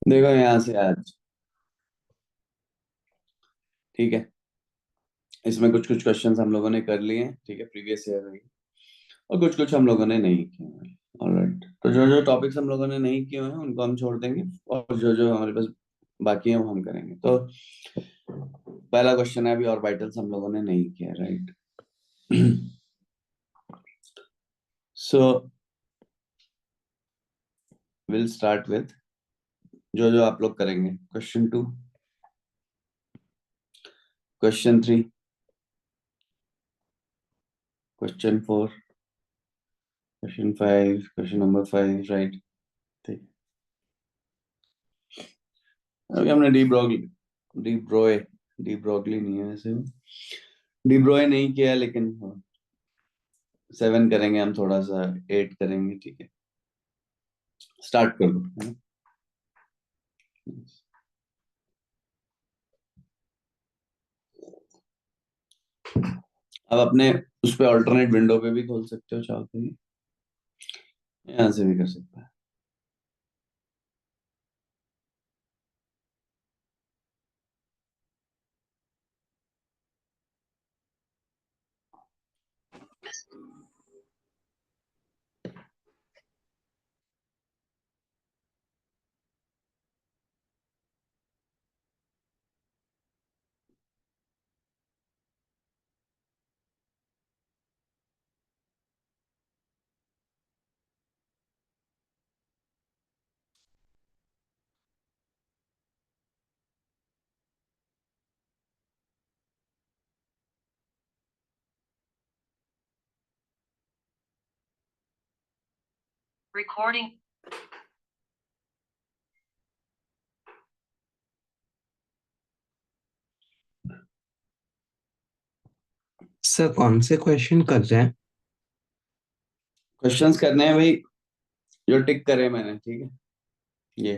देखो यहाँ से आज, ठीक है। इसमें कुछ कुछ क्वेश्चंस हम लोगों ने कर लिए हैं, ठीक है, प्रीवियस ईयर में। और कुछ कुछ हम लोगों ने नहीं किए हैं। ऑलराइट, तो जो जो टॉपिक्स हम लोगों ने नहीं किए हैं उनको हम छोड़ देंगे, और जो जो हमारे पास बाकी है वो हम करेंगे। तो पहला क्वेश्चन है, अभी ऑर्बिटल्स हम लोगों ने नहीं किया, right. So will start with जो जो आप लोग करेंगे। Question 2, question 3, question 4, question 5, question number 5, right. ठीक। अभी हमने डी ब्रोए डी ब्रोगली नहीं है वैसे, डी ब्रोए नहीं किया, लेकिन 7 करेंगे हम, थोड़ा सा 8 करेंगे, ठीक है। स्टार्ट कर दो, है ना। अब अपने उस पे अल्टरनेट विंडो पे भी खोल सकते हो चाहो तो, यहाँ से भी कर सकते हैं। Recording. सर कौन से क्वेश्चन कर रहे हैं? क्वेश्चंस करने हैं भाई, जो टिक करे मैंने, ठीक है। ये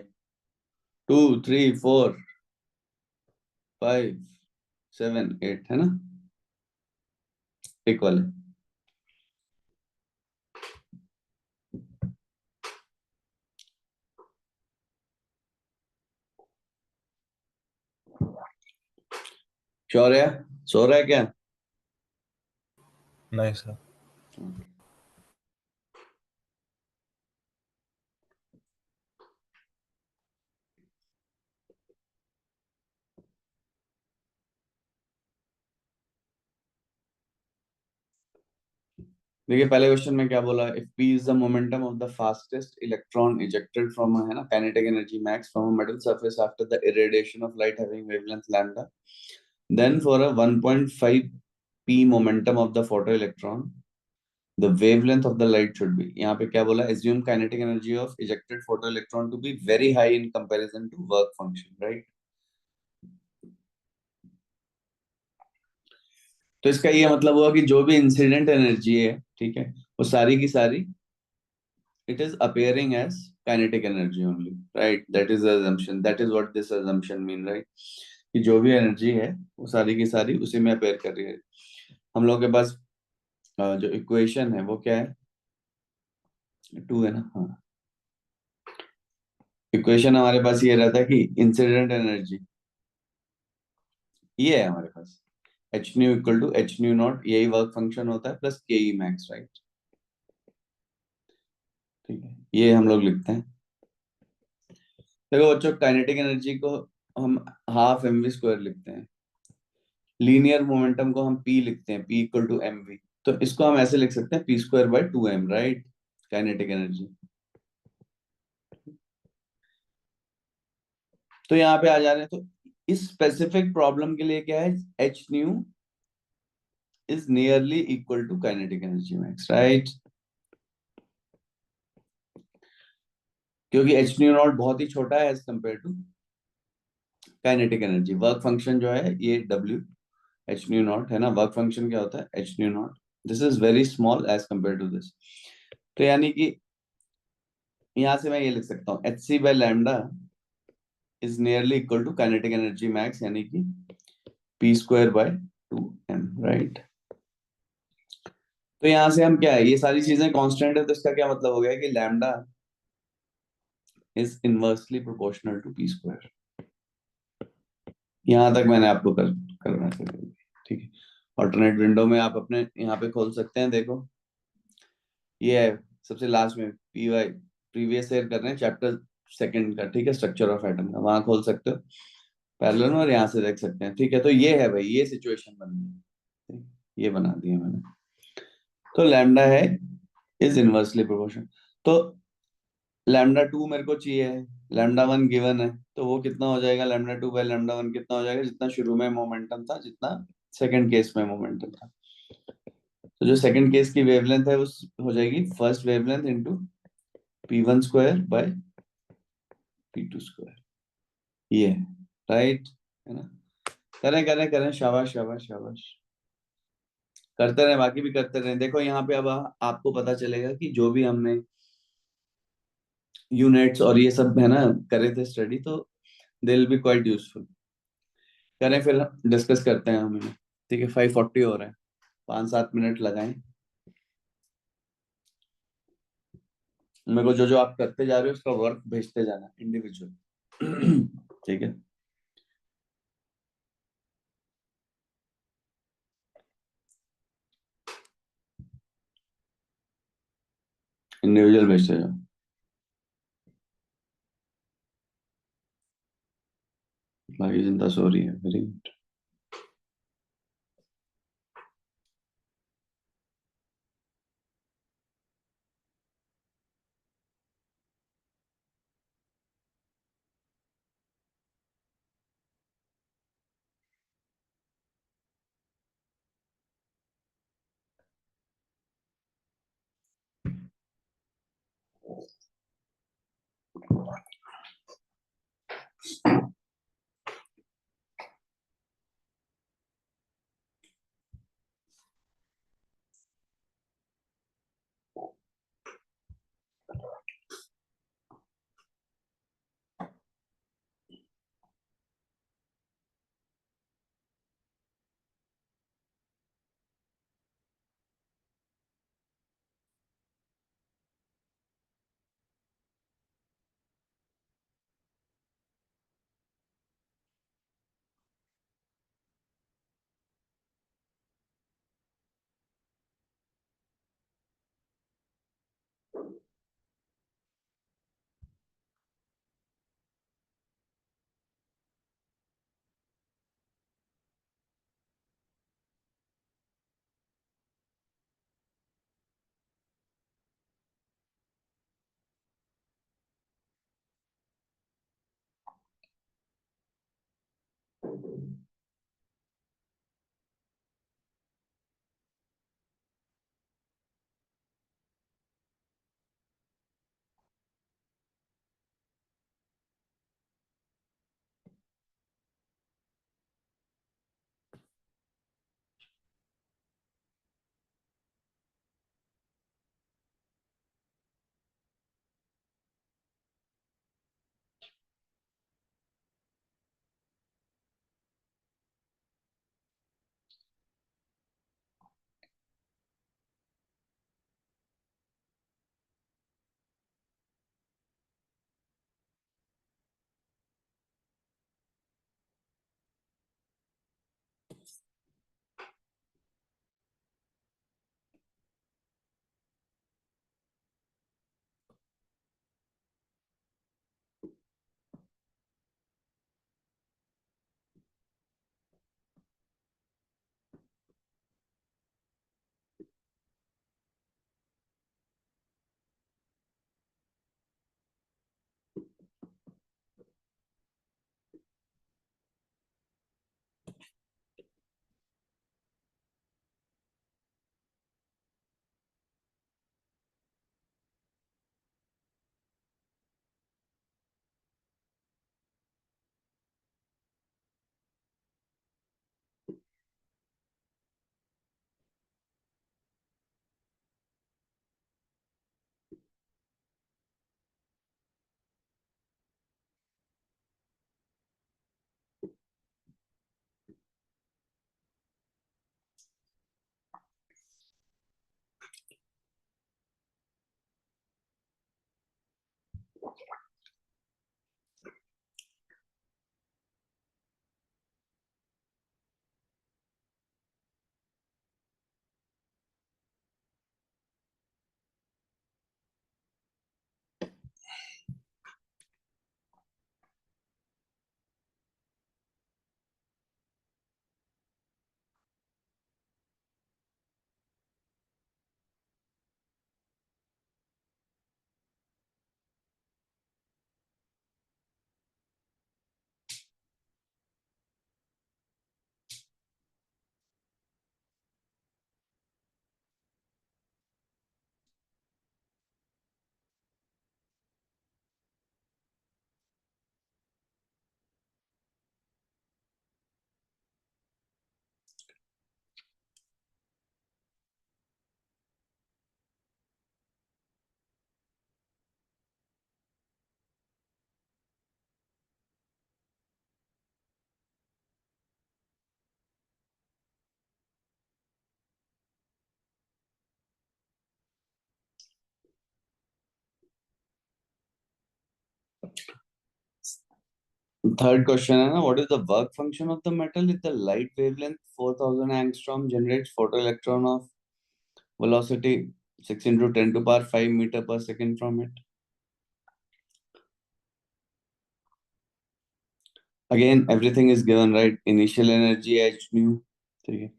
2, 3, 4, 5, 7, 8 है ना, टिक वाले। शौर्य सो रहा है क्या? नहीं सर। देखिए पहले क्वेश्चन में क्या बोला, if p is the momentum of the fastest electron ejected from, है ना, kinetic energy max from a metal surface after the irradiation of light having wavelength lambda, then for a 1.5 p momentum of the photo electron the wavelength of the light should be, यहाँ पे क्या बोला, assume kinetic energy of ejected photoelectron to be very high in comparison to work function, right। तो इसका ये मतलब हुआ कि जो भी इंसिडेंट एनर्जी है, ठीक है, वो सारी की सारी it is appearing as kinetic energy only, right, that is the assumption, that is what this assumption mean, right, कि जो भी एनर्जी है वो सारी की सारी उसी में अपेयर कर रही है। हम लोग के पास जो इक्वेशन है वो क्या है, 2 है ना, हाँ। इक्वेशन हमारे पास ये रहता है कि इंसिडेंट एनर्जी ये है हमारे पास, h nu equal to H nu naught, यही वर्क फंक्शन होता है, plus K E max, right. ठीक है, ये हम लोग लिखते हैं। देखो बच्चों, काइनेटिक एनर्जी को हम हाफ एम वी स्क्वायर लिखते हैं, लीनियर मोमेंटम को हम पी लिखते हैं, P equal to M V. तो इसको हम ऐसे लिख सकते हैं, P square by 2m, right, kinetic energy. तो यहाँ पे आ जा रहे हैं, तो इस स्पेसिफिक प्रॉब्लम के लिए क्या है, H nu is nearly equal to kinetic energy max, right, क्योंकि एच न्यू नॉट बहुत ही छोटा है as compare to kinetic energy. Work function जो है ये डब्ल्यू एच न्यू नॉट है ना, वर्क फंक्शन क्या होता है, H nu not, this is very small as compare to this. तो यानी कि यहां से मैं ये लिख सकता हूँ, H C by lambda is nearly equal to kinetic energy max, यानी कि P square by 2m, right. तो यहां से हम क्या है, ये सारी चीजें कांस्टेंट है, तो इसका क्या मतलब हो गया कि lambda is inversely proportional to p square. यहाँ तक मैंने आपको करना है, ठीक है। ऑल्टरनेट विंडो में आप अपने यहाँ पे खोल सकते हैं, देखो ये है सबसे लास्ट में पी वाई, प्रीवियस ईयर कर रहे हैं चैप्टर सेकंड का, ठीक है, स्ट्रक्चर ऑफ एटम का, वहां खोल सकते हो पैरेलल में और यहाँ से देख सकते हैं, ठीक है। तो ये है भाई, ये सिचुएशन बन गई, ठीक? ये बना दिया मैंने। तो लैम्डा है इज इनवर्सली प्रोपोर्शनल। तो लैम्डा टू मेरे को चाहिए है, लैम्डा वन गिवन है, तो वो कितना हो जाएगा, lambda two by lambda one कितना हो जाएगा, जितना शुरू में मोमेंटम था, जितना सेकंड केस में मोमेंटम था। तो जो सेकंड केस की वेवलेंथ है उस हो जाएगी first wavelength into P one square by P two square, ये राइट है ना। करें करें करें, शाबाश शाबाश शाबाश, करते रहे, बाकी भी करते रहे। देखो यहाँ पे अब आपको पता चलेगा कि जो भी हमने यूनिट्स और ये सब है ना करे थे स्टडी, तो they will be quite useful. करें फिर डिस्कस करते हैं हम इन्हें, ठीक है। 5:40 हो रहा है, 5-7 मिनट लगाएं। मेरे को जो जो आप करते जा रहे हो उसका वर्क भेजते जाना इंडिविजुअल, ठीक है। इंडिविजुअल भेजते जाओ। बाकी चिंता सो रही है, वेरी गुड। थर्ड क्वेश्चन है ना, what is the work function of the metal if the light wavelength 4000 angstrom generates photo electron of velocity 6 into 10 to power 5 meter per second from it. Again, everything is given, right? Initial energy h nu, ठीक है।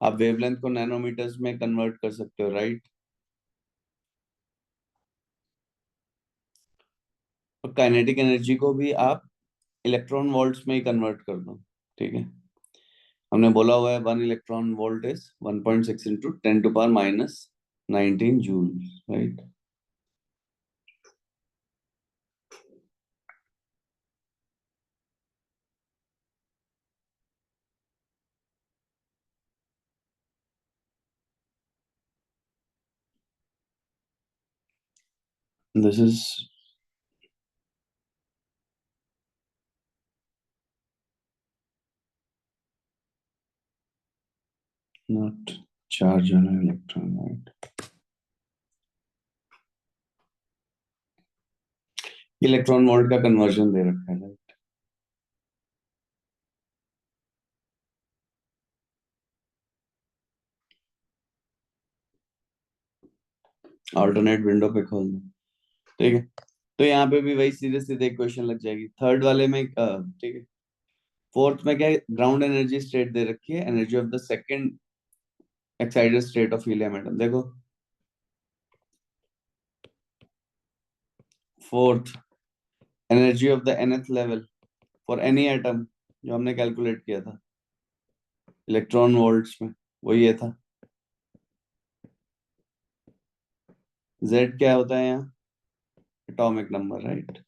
आप wavelength को nanometres में convert कर सकते हो, right? और kinetic energy को भी आप इलेक्ट्रॉन वोल्ट्स में ही कन्वर्ट कर दो, ठीक है। हमने बोला हुआ है 1 electron volt is 1.6 into 10 to power minus 19 joule, right? This is not charge on electron, right? Electron volt का कन्वर्जन दे रखा है, राइट? ऑल्टरनेट विंडो पे खोल दो, ठीक है। तो यहाँ पे भी वही सीधे सीधे क्वेश्चन लग जाएगी थर्ड वाले में, ठीक है। फोर्थ में क्या है, ग्राउंड एनर्जी स्टेट दे रखी है, energy of the second excited state of helium atom, देखो। Fourth, energy of the nth level for any atom, जो हमने कैलकुलेट किया था इलेक्ट्रॉन वोल्ट्स में, वो ये था। Z क्या होता है यहाँ, एटॉमिक नंबर, राइट?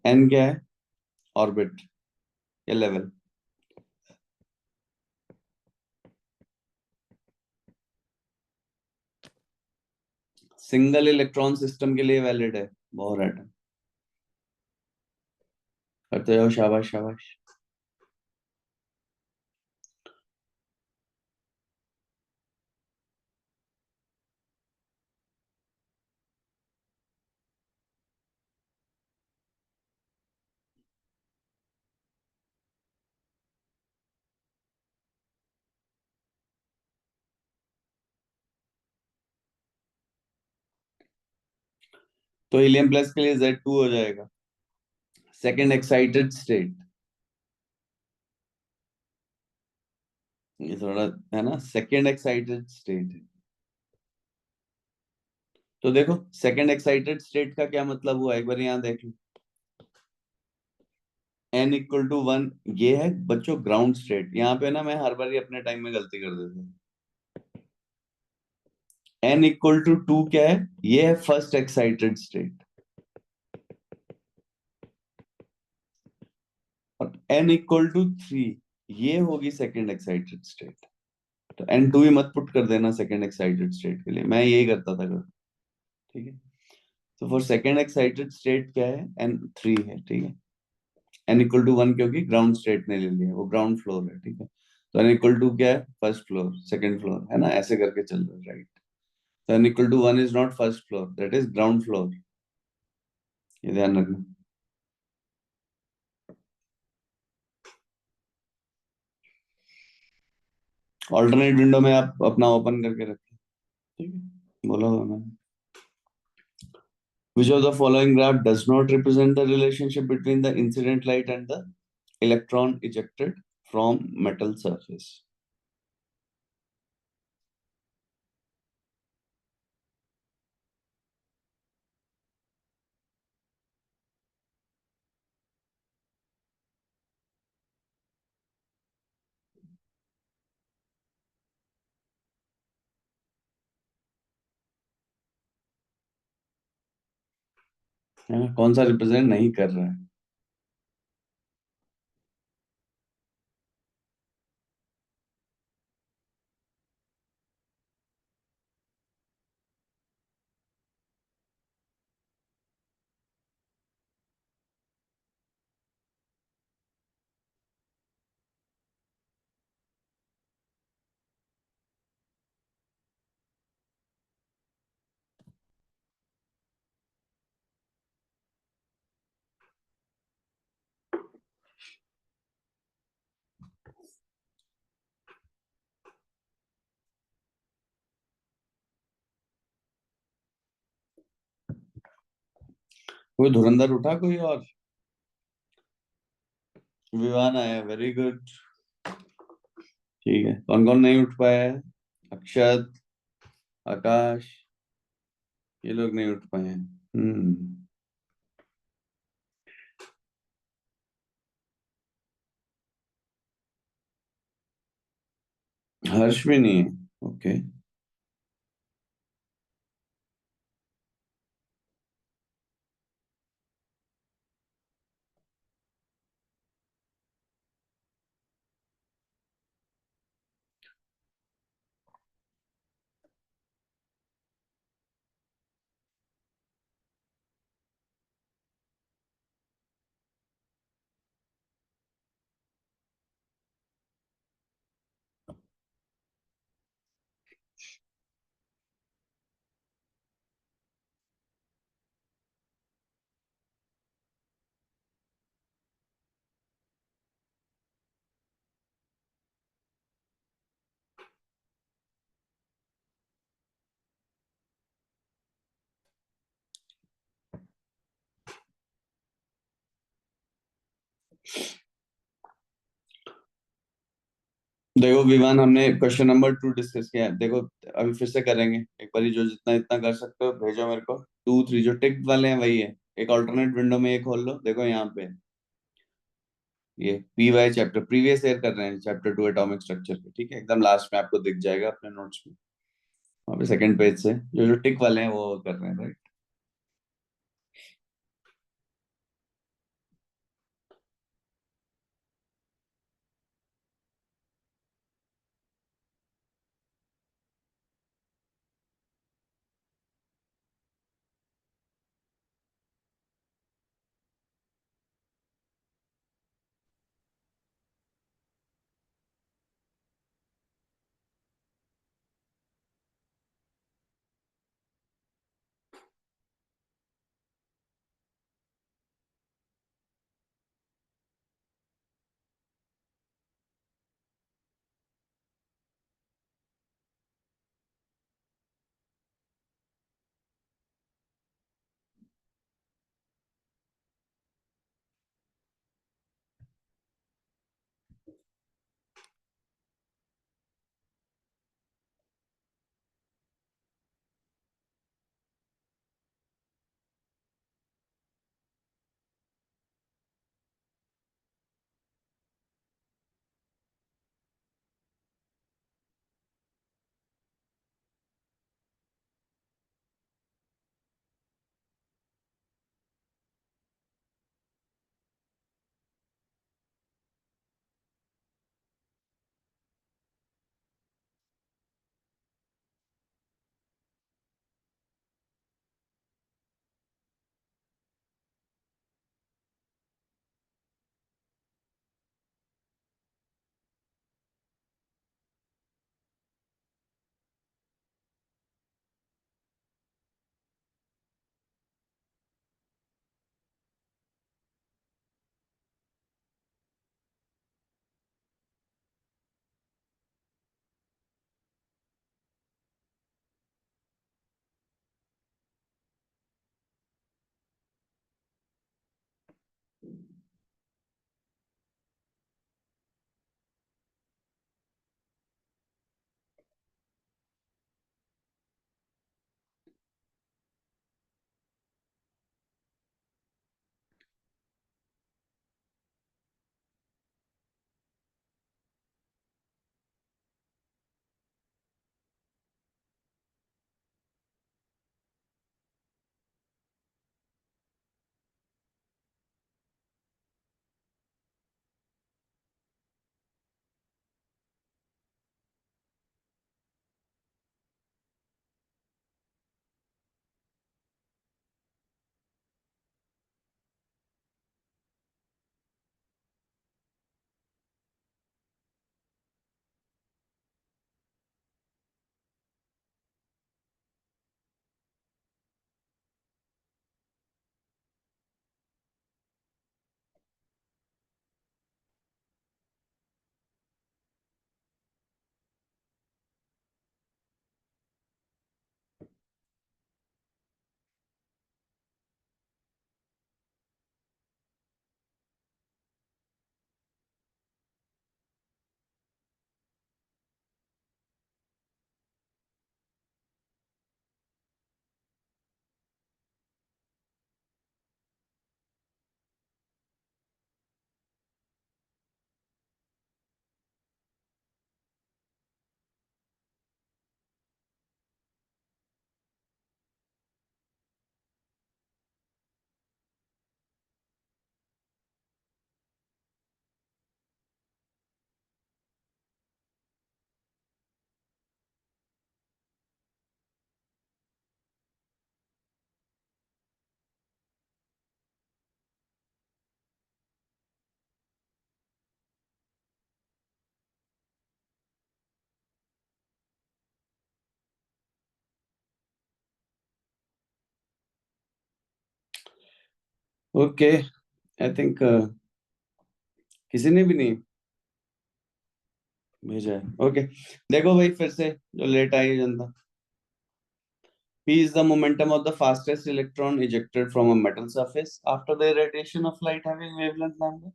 N क्या है, ऑर्बिट या लेवल। सिंगल इलेक्ट्रॉन सिस्टम के लिए वैलिड है, बोहर एटम। करते जाओ, शाबाश शाबाश। तो हीलियम प्लस के लिए Z2 हो जाएगा, सेकंड एक्साइटेड स्टेट। ये थोड़ा है ना, सेकंड एक्साइटेड स्टेट है। तो देखो सेकंड एक्साइटेड स्टेट का क्या मतलब हुआ, एक बार यहाँ देख लो। n=1, ये है बच्चों ग्राउंड स्टेट। यहाँ पे ना मैं हर बार अपने टाइम में गलती कर देता हूँ। n=2 क्या है, ये है फर्स्ट एक्साइटेड स्टेट। और n=3, ये होगी सेकंड एक्साइटेड स्टेट। तो n2 ही मत पुट कर देना सेकंड एक्साइटेड स्टेट के लिए, मैं यही करता था कभी, ठीक है। तो फॉर सेकंड एक्साइटेड स्टेट क्या है, n3 है, ठीक है। n=1 क्योंकि ग्राउंड स्टेट ने ले लिया, वो ग्राउंड फ्लोर है, ठीक है। तो n=2 क्या है, फर्स्ट फ्लोर सेकंड फ्लोर, है ना, ऐसे करके चल रहा है, राइट? तो n=1 is not first floor, that is ground floor, ये ध्यान रखना। ऑल्टरनेट विंडो में आप अपना ओपन करके रखें, ठीक है, बोला हुआ मैंने। Which of the following graph does not represent the relationship between the incident light and the electron ejected from metal surface? है ना, कौन सा रिप्रेजेंट नहीं कर रहा है? कोई धुरंधर उठा कोई और? विवान आया, वेरी गुड। ठीक है, कौन कौन नहीं उठ पाया है? अक्षत, आकाश, ये लोग नहीं उठ पाए हैं। हर्ष भी नहीं है। ओके। देखो विवान, हमने क्वेश्चन नंबर 2 डिस्कस किया है। देखो अभी फिर से करेंगे एक बारी, जो जितना इतना कर सकते हो भेजो मेरे को। 2 3 जो टिक वाले हैं वही है। एक ऑल्टरनेट विंडो में ये खोल लो, देखो यहाँ पे ये P Y chapter previous year कर रहे हैं, चैप्टर 2 एटॉमिक स्ट्रक्चर के। ठीक है, एकदम लास्ट में आपको दिख जाएगा अपने नोट्स में, वहाँ पे सेकंड पेज से जो जो टिक वाले हैं वो कर रहे हैं, राइट। ओके, आई थिंक किसी ने भी नहीं भेजा है। ओके, देखो भाई फिर से जो लेट आई है जनता। P is the momentum of the fastest electron ejected from a metal surface after the irradiation of light having wavelength lambda.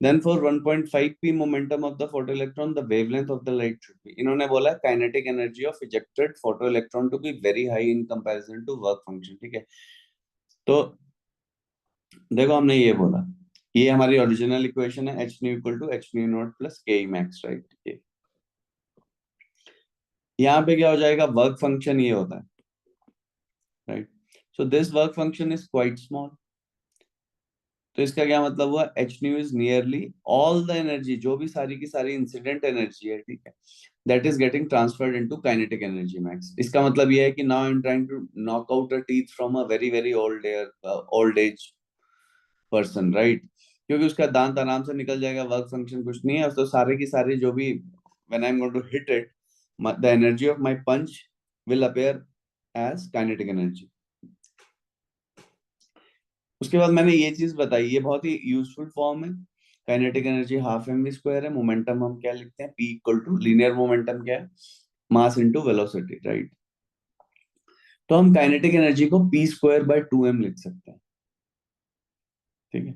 Then for 1.5 p momentum of the photoelectron, the wavelength of the light should be. इन्होंने बोला kinetic energy of ejected photoelectron to be very high in comparison to work function, ठीक है। तो देखो हमने ये बोला, ये हमारी ओरिजिनल इक्वेशन है, h nu equal to h nu not plus k max, right. यहाँ पे क्या हो जाएगा, वर्क फंक्शन ये होता है, right. So this work function is quite small. तो इसका क्या मतलब हुआ, H nu is nearly all the energy, जो भी सारी की सारी इंसिडेंट एनर्जी है, ठीक है, that is getting transferred into kinetic energy max. इसका मतलब ये है कि now I am trying to knock out a teeth from a very very old age person, right. क्योंकि उसका दांत आराम से निकल जाएगा, वर्क फंक्शन कुछ नहीं है, तो सारे की सारी जो भी when I am going to hit it, the energy of my punch will appear as kinetic energy. उसके बाद मैंने ये चीज बताई, ये बहुत ही यूजफुल फॉर्म है। Kinetic energy half M V square है, मोमेंटम हम क्या लिखते हैं, P equal to linear momentum क्या है, मास इनटू वेलोसिटी, राइट। तो हम काइनेटिक एनर्जी को पी स्क्वायर बाय 2m लिख सकते हैं, ठीक है।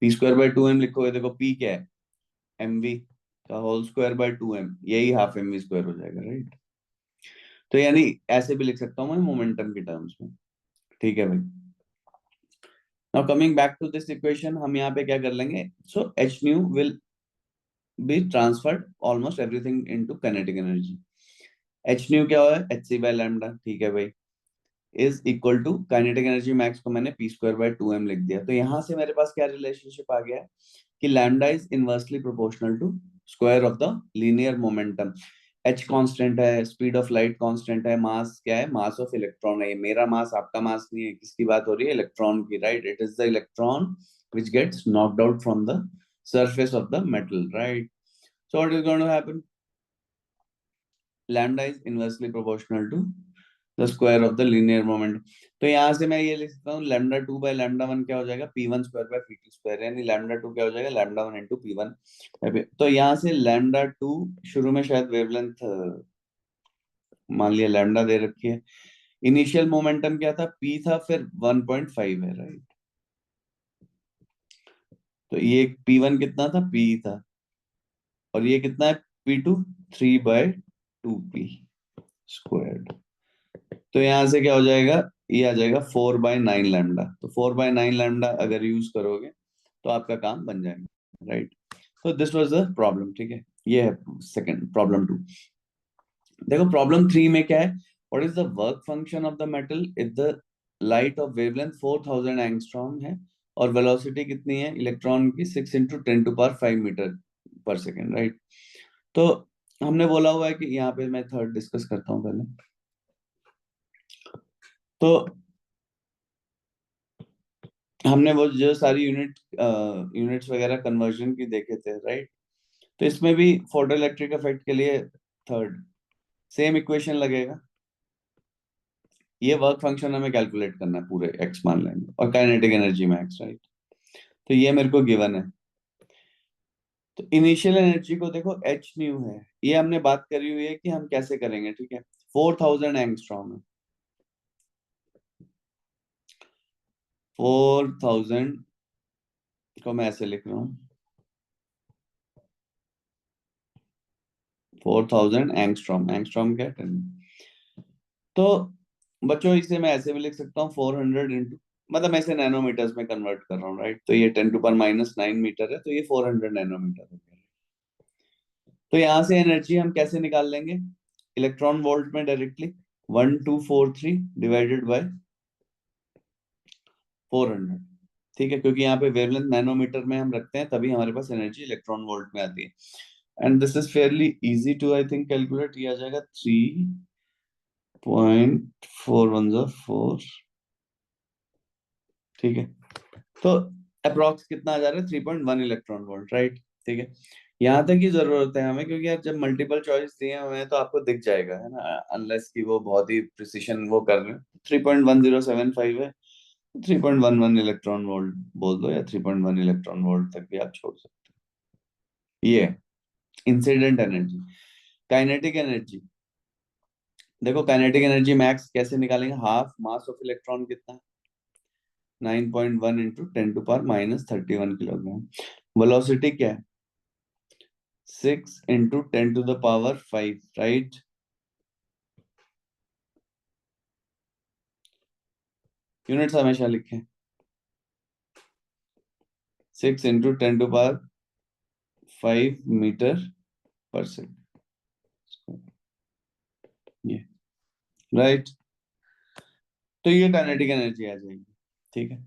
पी स्क्वायर बाय 2m लिखोगे, देखो पी क्या है, एम वी का होल स्क्वायर बाय 2m, यही हाफ एम वी स्क्वायर हो जाएगा, राइट। तो यानी ऐसे भी लिख सकता हूँ मैं मोमेंटम के टर्म्स में, ठीक है भाई। Now coming back to this equation, हम यहाँ पे क्या कर लेंगे, so H nu will be transferred almost everything into kinetic energy। h nu क्या हुआ है, एच सी बाय लैम्डा, ठीक है भाई, is equal to kinetic energy max को मैंने पी स्क्वायर बाय 2m लिख दिया। तो यहां से मेरे पास क्या रिलेशनशिप आ गया है कि lambda is inversely proportional to square of the linear momentum. h constant है, स्पीड ऑफ लाइट कांस्टेंट है, मास क्या है, मास ऑफ इलेक्ट्रॉन है। ये मेरा मास, आपका मास नहीं है, किसकी बात हो रही है, इलेक्ट्रॉन की, right. It is the electron which gets knocked out from the surface of the metal, right? So what is going to happen? Lambda is inversely proportional to the square of the linear moment। तो यहाँ से मैं ये लिख सकता हूँ, lambda 2 by lambda 1 क्या हो जाएगा, p1 square by p2 square, यानी लैम्डा 2 क्या हो जाएगा, लैम्डा 1 इंटू p1। तो यहाँ से लैम्डा 2 शुरू में शायद वेवलेंथ मान लिया लैम्डा दे रखी है, इनिशियल मोमेंटम क्या था, p था, फिर 1.5 है, राइट। तो ये p1 कितना था, p था, और ये कितना है, p2 3/2p स्क्वायर्ड। तो यहां से क्या हो जाएगा, ये आ जाएगा 4/9 लैम्डा। तो 4/9 लैम्डा अगर यूज करोगे तो आपका काम बन जाएगा, राइट। तो दिस वाज द प्रॉब्लम, ठीक है। ये है सेकंड प्रॉब्लम 2। देखो प्रॉब्लम 3 में क्या है, what is the work function of the metal if the light of wavelength 4000 angstrom है और वेलोसिटी कितनी है इलेक्ट्रॉन की, 6 × 10⁵ मीटर पर सेकेंड, राइट। तो हमने बोला हुआ है कि यहाँ पे मैं थर्ड डिस्कस करता हूँ पहले। तो हमने वो जो सारी यूनिट्स वगैरह कन्वर्जन की देखे थे, राइट। तो इसमें भी फोटो इलेक्ट्रिक इफेक्ट के लिए थर्ड सेम इक्वेशन लगेगा। ये वर्क फंक्शन हमें कैलकुलेट करना है पूरे एक्स मान लेंगे, और काइनेटिक एनर्जी मैक्स, राइट। तो ये मेरे को गिवन है। तो इनिशियल एनर्जी को देखो एच न्यू है, ये हमने बात करी हुई है कि हम कैसे करेंगे, ठीक है। 4000 एंगस्ट्रॉम है, 4000 को मैं ऐसे लिख रहा हूँ, 4000 एंगस्ट्रॉम, एंगस्ट्रॉम क्या है, तो बच्चों इसे मैं ऐसे भी लिख सकता हूँ 400 इंटू, मतलब मैं इसे नैनोमीटर्स में कन्वर्ट कर रहा हूँ, राइट। तो ये 10⁻⁹ मीटर है, तो ये 400 नैनोमीटर हो गया। तो यहाँ से एनर्जी हम कैसे निकाल लेंगे, इलेक्ट्रॉन वोल्ट में डायरेक्टली, 1243 डिवाइडेड बाय 400, ठीक है। क्योंकि यहाँ पे वेवलेंथ नैनोमीटर में हम रखते हैं, तभी हमारे पास एनर्जी इलेक्ट्रॉन वोल्ट में आती है। And this is fairly easy to I think calculate. ये आ जाएगा 3.414, ठीक है। तो अप्रोक्स कितना आ जा रहा है, 3.1 इलेक्ट्रॉन वोल्ट, राइट, ठीक है। यहाँ तक की जरूरत है हमें, क्योंकि यार जब मल्टीपल चॉइस दिए हुए हैं तो आपको दिख जाएगा, है ना, अनलेस कि वो बहुत ही प्रिसिशन वो कर रहे हैं। 3.1075 है, 3.11 इलेक्ट्रॉन वोल्ट बोल दो, या 3.1 इलेक्ट्रॉन वोल्ट तक भी आप छोड़ सकते हो। ये इंसिडेंट एनर्जी। काइनेटिक एनर्जी, देखो काइनेटिक एनर्जी मैक्स कैसे निकालेंगे, हाफ मास ऑफ इलेक्ट्रॉन कितना, 9.1 इंटू 10⁻³ किलोग्राम। वेलोसिटी क्या है, 6 इंटू 10⁵, राइट। यूनिट्स हमेशा लिखें, 6 इंटू 10⁵ मीटर पर सेकेंड, ये राइट। तो ये काइनेटिक एनर्जी आ जाएगी, ठीक है।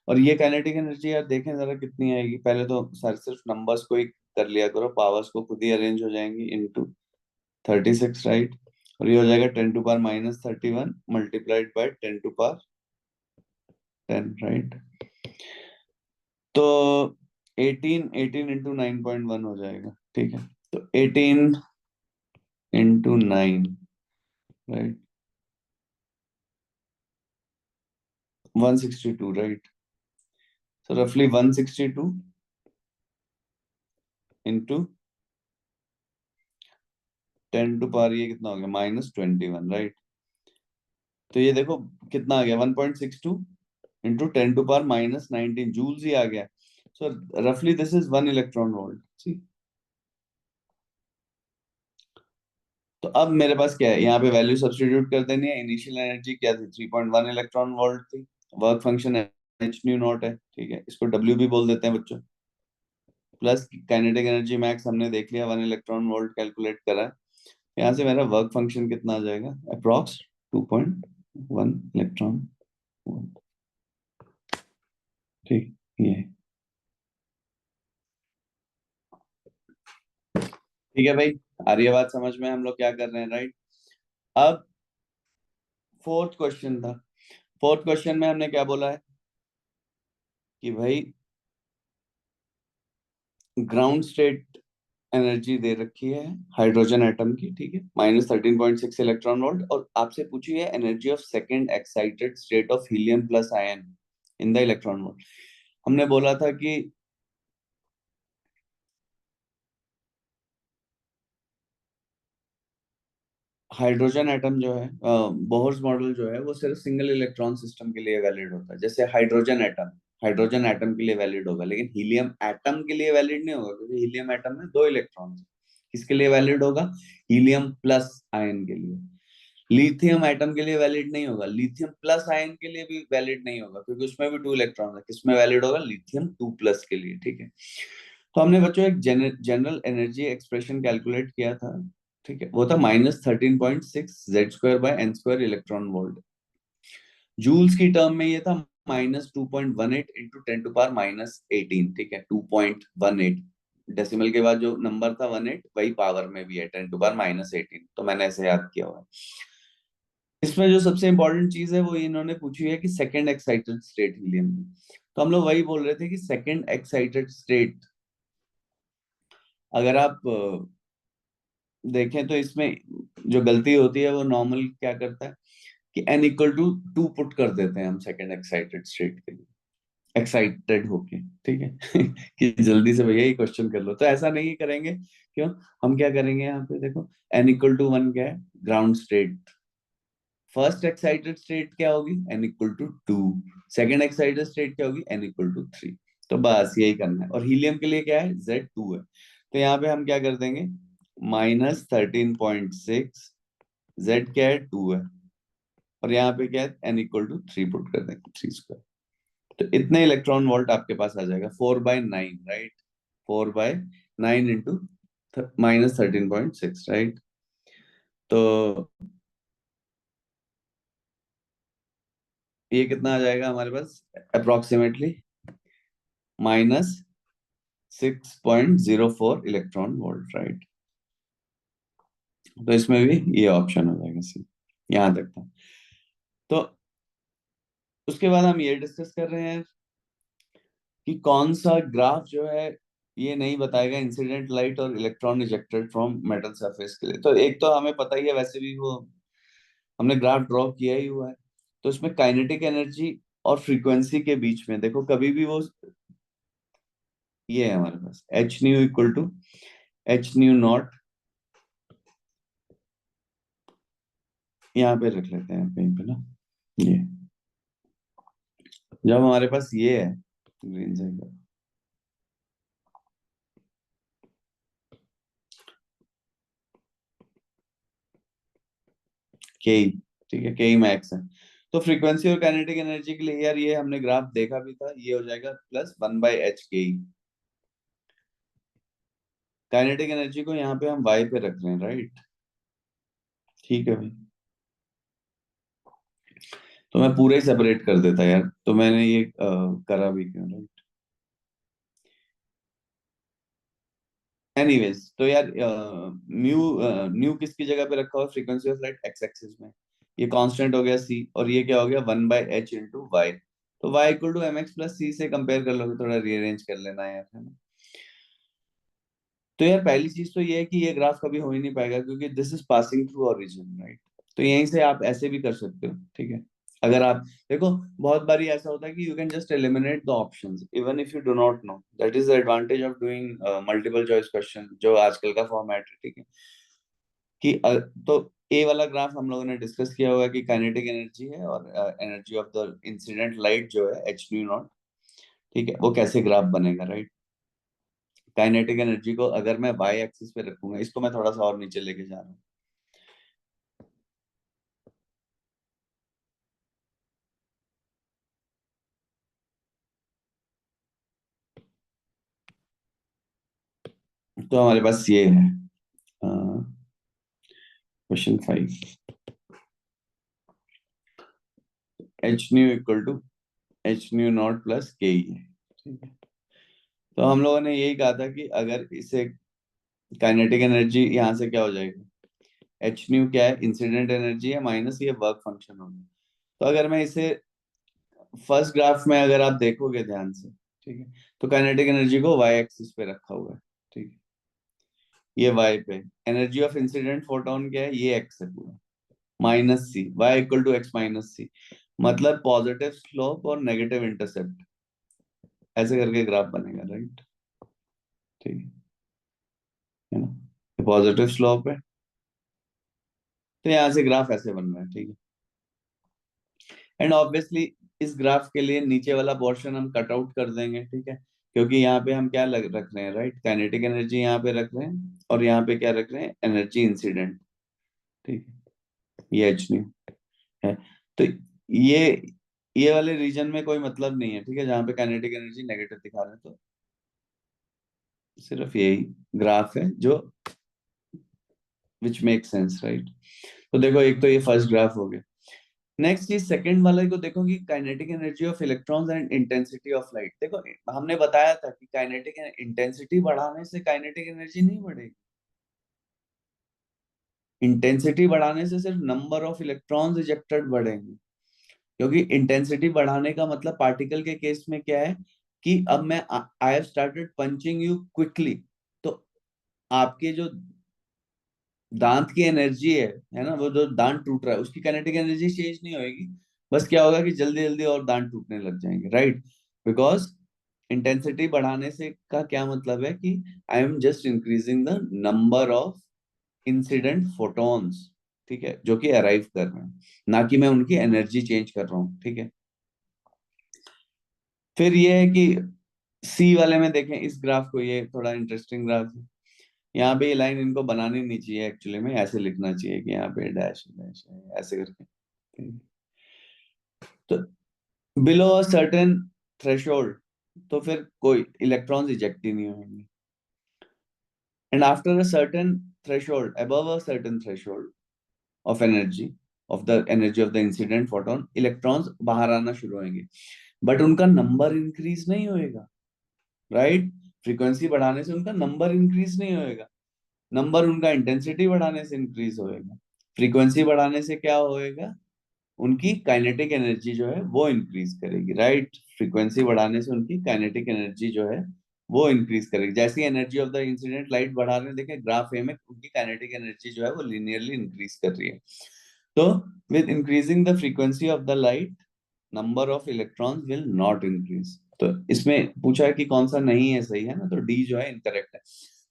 और ये काइनेटिक एनर्जी यार देखें जरा कितनी आएगी, पहले तो सर सिर्फ नंबर्स को ही कर लिया करो, पावर्स को खुद ही अरेंज हो जाएंगी, इंटू 36, राइट। और ये हो जाएगा 10⁻³ मल्टीप्लाइड बाय 10⁻10, राइट। तो 18 इंटू 9.1 हो जाएगा, ठीक है। तो 18 into 9, right, 162, right. So roughly 162 into 10⁻, ये कितना हो गया, -21, राइट। तो ये देखो कितना आ गया, 1.62 इंटू 10⁻−19 जूल्स ही आ गया। सो रफली दिस इज 1 इलेक्ट्रॉन वोल्ट, सी। तो अब मेरे पास क्या है, यहाँ पे वैल्यू सब्स्टिट्यूट कर देनी है। इनिशियल एनर्जी क्या थी, 3.1 इलेक्ट्रॉन वोल्ट थी। Work function H nu not है, ठीक है, इसको डब्ल्यू भी बोल देते हैं बच्चों। प्लस काइनेटिक एनर्जी मैक्स हमने देख लिया, 1 इलेक्ट्रॉन वोल्ट कैलकुलेट करा है। यहाँ से मेरा वर्क फंक्शन कितना आ जाएगा, अप्रॉक्स 2.1 इलेक्ट्रॉन वोल्ट, ठीक। ये ठीक है भाई, आ रही है बात समझ में, हम लोग क्या कर रहे हैं, राइट। अब फोर्थ क्वेश्चन था। फोर्थ क्वेश्चन में हमने क्या बोला है कि भाई ग्राउंड स्टेट एनर्जी दे रखी है हाइड्रोजन एटम की, ठीक है, -13.6 इलेक्ट्रॉन वोल्ट, और आपसे पूछी है energy of second excited state of helium plus ion in the electron volt. हमने बोला था कि हाइड्रोजन एटम जो है, बोहर्स मॉडल जो है, वो सिर्फ सिंगल इलेक्ट्रॉन सिस्टम के लिए वैलिड होता है। जैसे हाइड्रोजन एटम के लिए वैलिड होगा, लेकिन हीलियम एटम के लिए वैलिड नहीं होगा, क्योंकि हीलियम एटम में 2 इलेक्ट्रॉन है। किसके लिए वैलिड होगा, हीलियम प्लस आयन के लिए। लिथियम एटम के लिए वैलिड नहीं होगा, लिथियम प्लस आयन के लिए भी वैलिड नहीं होगा, क्योंकि उसमें भी 2 इलेक्ट्रॉन है। किसमें वैलिड होगा, लिथियम 2+ के लिए, ठीक है। तो हमने बच्चों एक जनरल एनर्जी एक्सप्रेशन कैलकुलेट किया था, ठीक है, वो था -13.6 Z² by n² electron volt. Joules की टर्म में ये था -2.18 इंटू 10⁻−18, ठीक है, 2.18। डेसिमल के बाद जो नंबर था 18, वही पावर में भी है 10⁻−18, तो मैंने ऐसे याद किया हुआ है। इसमें जो सबसे इंपॉर्टेंट चीज है वो इन्होंने पूछी है कि सेकंड एक्साइटेड स्टेट हीलियम की। तो हम लोग वही बोल रहे थे कि सेकंड एक्साइटेड स्टेट, अगर आप देखें तो इसमें जो गलती होती है वो नॉर्मल क्या करता है कि n = 2 पुट कर देते हैं हम सेकंड एक्साइटेड स्टेट के लिए, एक्साइटेड होके, ठीक है कि जल्दी से भैया ये क्वेश्चन कर लो। तो ऐसा नहीं करेंगे, क्यों, हम क्या करेंगे यहाँ पे देखो, n = 1 क्या है, ground state. First excited state क्या होगी, n = 2। सेकंड एक्साइटेड स्टेट क्या होगी, n = 3। तो बस यही करना है। और हीलियम के लिए क्या है, Z2 है। तो यहाँ पे हम क्या कर देंगे, -13.6, Z क्या है, 2 है, और यहाँ पे क्या है, n = 3 पुट कर देंगे, 3²। तो इतने इलेक्ट्रॉन वोल्ट आपके पास आ जाएगा, 4/9, राइट। 4/9 into -13.6, right. तो ये कितना आ जाएगा हमारे पास, अप्रोक्सीमेटली -6.04 इलेक्ट्रॉन वोल्ट, राइट। तो इसमें भी ये ऑप्शन हो जाएगा, सी। यहाँ तक था। तो उसके बाद हम ये डिस्कस कर रहे हैं कि कौन सा ग्राफ जो है ये नहीं बताएगा इंसिडेंट लाइट और electron ejected from metal surface के लिए। तो एक तो हमें पता ही है, वैसे भी वो हमने ग्राफ ड्रॉ किया ही हुआ है। तो इसमें काइनेटिक एनर्जी और फ्रीक्वेंसी के बीच में देखो कभी भी वो, ये है हमारे पास h nu equal to H nu naught, यहाँ पे रख लेते हैं कहीं पे ना, ये जब हमारे पास ये है ग्रीन साइड के, ठीक है के मैक्स है, तो फ्रीक्वेंसी और काइनेटिक एनर्जी के लिए यार ये हमने ग्राफ देखा भी था, ये हो जाएगा प्लस 1/h के। काइनेटिक एनर्जी को यहाँ पे हम y पे रख रहे हैं, राइट, ठीक है भाई, तो मैं पूरा ही सेपरेट कर देता यार, तो मैंने ये करा भी क्यों, राइट। एनीवेज तो यार म्यू न्यू किसकी जगह पे रखा हुआ, frequency of light x axis में, ये कांस्टेंट हो गया c, और ये क्या हो गया 1/h इंटू वाई, तो y equal to m x plus c से कंपेयर कर लोगे, थोड़ा रीअरेंज कर लेना है यार, है ना। तो यार पहली चीज तो ये है कि ये ग्राफ कभी हो ही नहीं पाएगा क्योंकि this is passing through origin, right. तो यहीं से आप ऐसे भी कर सकते हो, ठीक है। अगर आप देखो, बहुत बारी ऐसा होता है कि you can just eliminate the options even if you do not know, that is the advantage of doing multiple choice question, जो आजकल का फॉर्मेट है, ठीक है। कि तो ए वाला ग्राफ हम लोगों ने डिस्कस किया होगा कि काइनेटिक एनर्जी है और energy of the incident light जो है एच न्यू नॉट, ठीक है, वो कैसे ग्राफ बनेगा, राइट। काइनेटिक एनर्जी को अगर मैं वाई एक्सिस पे रखूंगा, इसको मैं थोड़ा सा और नीचे लेके जा रहा हूँ, तो हमारे पास ये है question 5, H nu equal to H nu not plus K E है, ठीक है। तो हम लोगों ने यही कहा था कि अगर इसे काइनेटिक एनर्जी यहाँ से क्या हो जाएगी, एच न्यू क्या है, इंसिडेंट एनर्जी है माइनस ये वर्क फंक्शन होगा। तो अगर मैं इसे फर्स्ट ग्राफ में अगर आप देखोगे ध्यान से, ठीक है, तो काइनेटिक एनर्जी को वाई एक्सिस पे रखा हुआ है, ठीक है, ये वाई पे, एनर्जी ऑफ इंसिडेंट फोटोन क्या है, ये एक्स है पूरा, minus c, y equal to x minus c, मतलब पॉजिटिव स्लोप और नेगेटिव इंटरसेप्ट, ऐसे करके ग्राफ बनेगा, राइट, ठीक है ना, पॉजिटिव स्लोप है, तो यहाँ से ग्राफ ऐसे बन रहा है, ठीक है। एंड ऑब्वियसली इस ग्राफ के लिए नीचे वाला पोर्शन हम कट आउट कर देंगे, ठीक है, क्योंकि यहाँ पे हम क्या रख रहे हैं, राइट, काइनेटिक एनर्जी यहाँ पे रख रहे हैं और यहाँ पे क्या रख रहे हैं, एनर्जी इंसिडेंट, ठीक है, ये एच न्यू है। तो ये ये वाले रीजन में कोई मतलब नहीं है, ठीक है, जहाँ पे काइनेटिक एनर्जी नेगेटिव दिखा रहे हैं, तो सिर्फ यही ग्राफ है जो विच मेक सेंस, राइट। तो देखो एक तो ये फर्स्ट ग्राफ हो गया। नेक्स्ट चीज सेकंड वाले को देखो कि kinetic energy of electrons and intensity of light, देखो हमने बताया था कि काइनेटिक इंटेंसिटी बढ़ाने से काइनेटिक एनर्जी नहीं बढ़ेगी, इंटेंसिटी बढ़ाने से सिर्फ नंबर ऑफ इलेक्ट्रॉन्स इजेक्टेड बढ़ेंगे, क्योंकि इंटेंसिटी बढ़ाने का मतलब पार्टिकल के केस में क्या है कि अब मैं I have started punching you quickly, तो आपके जो दांत की एनर्जी है ना, वो जो दांत टूट रहा है उसकी काइनेटिक एनर्जी चेंज नहीं होगी, बस क्या होगा कि जल्दी जल्दी और दांत टूटने लग जाएंगे, राइट, बिकॉज इंटेंसिटी बढ़ाने से का क्या मतलब है कि I am just increasing the number of incident photons, ठीक है, जो कि अराइव कर रहे हैं, ना कि मैं उनकी एनर्जी चेंज कर रहा हूँ, ठीक है। फिर ये है कि सी वाले में देखें इस ग्राफ को, ये थोड़ा इंटरेस्टिंग ग्राफ है, यहाँ पे ये लाइन इनको बनानी नहीं चाहिए, एक्चुअली में ऐसे लिखना चाहिए कि यहाँ पे डैश डैश ऐसे करके, तो बिलो अ सर्टेन थ्रेशोल्ड, तो फिर कोई इलेक्ट्रॉन्स इजेक्ट ही नहीं होंगे, and after a certain threshold, above a certain threshold of energy, of the energy of the incident photon, electrons बाहर आना शुरू होंगे, बट उनका नंबर इंक्रीज नहीं होएगा, राइट। फ्रीक्वेंसी बढ़ाने से उनका नंबर इंक्रीज नहीं होएगा, नंबर उनका इंटेंसिटी बढ़ाने से इंक्रीज होएगा, फ्रीक्वेंसी बढ़ाने से क्या होएगा, उनकी काइनेटिक एनर्जी जो है वो इंक्रीज करेगी, राइट। फ्रीक्वेंसी बढ़ाने से उनकी काइनेटिक एनर्जी जो है वो इंक्रीज करेगी, जैसी energy of the incident light बढ़ा रहे हैं, देखें ग्राफ ए में उनकी काइनेटिक एनर्जी जो है वो लिनियरली इंक्रीज कर रही है। तो with increasing the frequency of the light, number of electrons will not increase. तो इसमें पूछा है कि कौन सा नहीं है सही, है ना, तो डी जो है इनकरेक्ट है।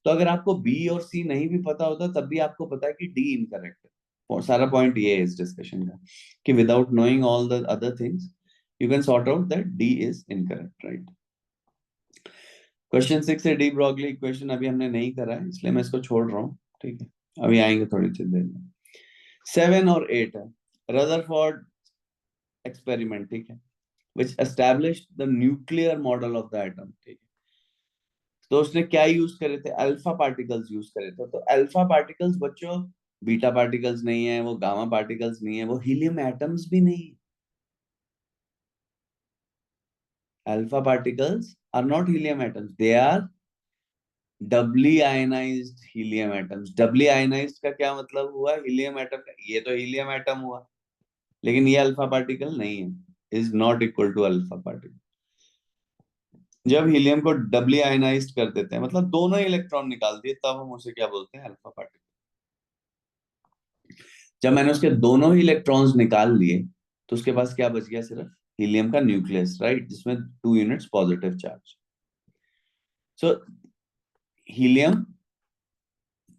तो अगर आपको बी और सी नहीं भी पता होता तब भी आपको पता है कि डी इनकरेक्ट है। और सारा पॉइंट ये है इस डिस्कशन का कि without knowing all the other things you can sort out that D is incorrect, right. Question 6 है डी ब्रॉगली इक्वेशन, अभी हमने नहीं करा है इसलिए मैं इसको छोड़ रहा हूँ, ठीक है, अभी आएंगे थोड़ी सी देर में। 7 और 8 है रदरफोर्ड एक्सपेरिमेंट, ठीक है, which established the nuclear model of the atom, ठीक है। तो उसने क्या यूज करे थे, अल्फा पार्टिकल्स यूज करे थे। तो अल्फा पार्टिकल्स बच्चों बीटा पार्टिकल्स नहीं है, वो गामा पार्टिकल्स नहीं है, वो हीलियम एटम्स भी नहीं है। Alpha particles are not helium atoms, they are doubly ionised helium atoms. Doubly ionised का क्या मतलब हुआ, हीलियम एटम का, ये तो हीलियम एटम हुआ, लेकिन ये अल्फा पार्टिकल नहीं है, is not equal to alpha particle. जब हीलियम को डबली आयनाइज्ड कर देते हैं, मतलब दोनों इलेक्ट्रॉन निकाल दिए, तब हम उसे क्या बोलते हैं, अल्फा पार्टिकल। जब मैंने उसके दोनों ही इलेक्ट्रॉन्स निकाल लिए तो उसके पास क्या बच गया, सिर्फ हीलियम का न्यूक्लियस, राइट, जिसमें 2 यूनिट्स पॉजिटिव चार्ज। सो हीलियम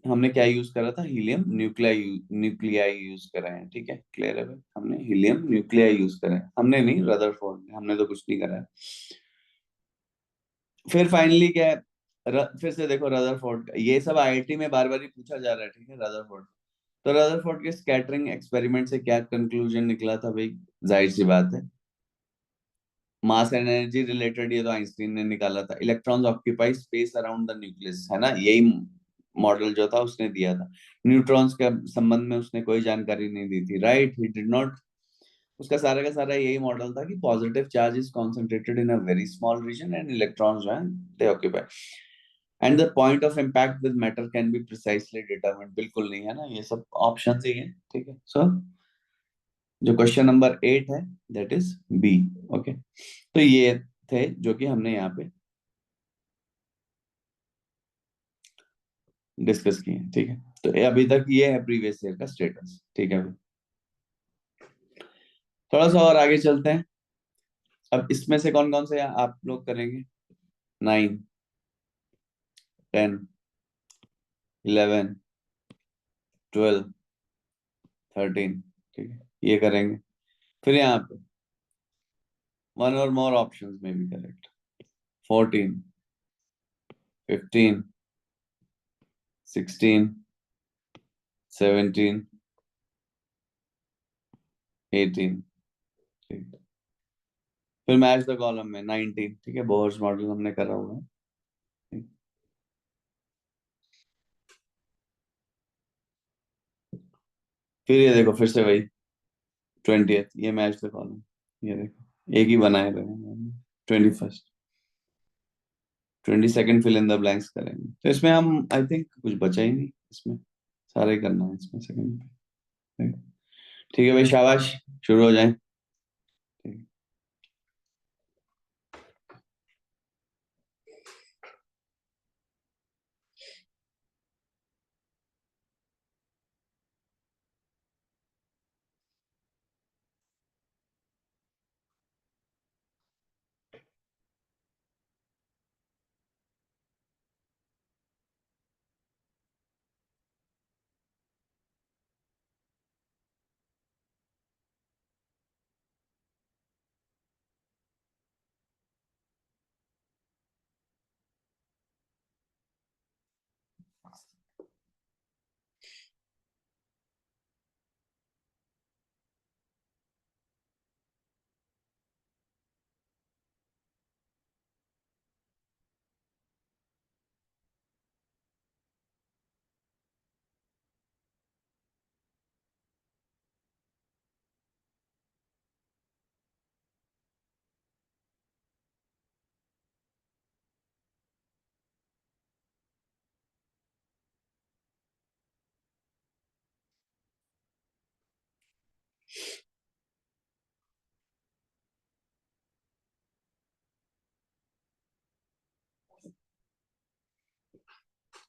हमने क्या यूज करा था, हीलियम न्यूक्लियाई, न्यूक्लियाई यूज करा है, ठीक है, क्लियर है भाई, हमने हीलियम न्यूक्लियाई यूज करा है, हमने नहीं, रदरफोर्ड ने, हमने तो कुछ नहीं करा है। फिर फाइनली क्या है, फिर से देखो रदरफोर्ड का, ये सब आईआईटी में बार बार ही पूछा जा रहा है, ठीक है, रदरफोर्ड। तो रदरफोर्ड के स्कैटरिंग एक्सपेरिमेंट से क्या कंक्लूजन निकला था भाई, जाहिर सी बात है, मास एंड एनर्जी रिलेटेड, ये तो आइंस्टीन ने निकाला था, electrons occupy space around the nucleus, है ना, यही मॉडल जो था उसने दिया था। न्यूट्रॉन्स के संबंध में उसने कोई जानकारी नहीं दी थी, राइट, ही डिड नॉट। उसका सारा का सारा यही मॉडल था कि positive charge is concentrated in a very small region and electrons जो है they occupy, and the point of impact with matter can be precisely determined. बिल्कुल नहीं, है ना, ये सब ऑप्शन ही है, ठीक है। सो जो क्वेश्चन नंबर 8 है दैट इज बी, ओके। तो ये थे जो कि हमने यहाँ पे डिस्कस किए, ठीक है। तो अभी तक ये है प्रीवियस ईयर का स्टेटस, ठीक है। थोड़ा सा और आगे चलते हैं। अब इसमें से कौन कौन से आप लोग करेंगे, 9, 10, 11, 12, 13, ठीक है, ये करेंगे। फिर यहाँ पे वन और मोर ऑप्शंस में भी करेक्ट, 14, 15, 16, 17, 18, ठीक है। फिर मैच द कॉलम में 19, ठीक है, बोहर्स मॉडल हमने करा हुआ है, ठीक। फिर ये देखो फिर से वही 20th, ये मैच द कॉलम, ये देखो एक ही बनाए रहे हैं। 21st, 22nd fill in the blanks करेंगे। तो इसमें हम आई थिंक कुछ बचा ही नहीं इसमें, सारा ही करना है इसमें सेकंड पे, ठीक है भाई, शाबाश, शुरू हो जाए। ठीक।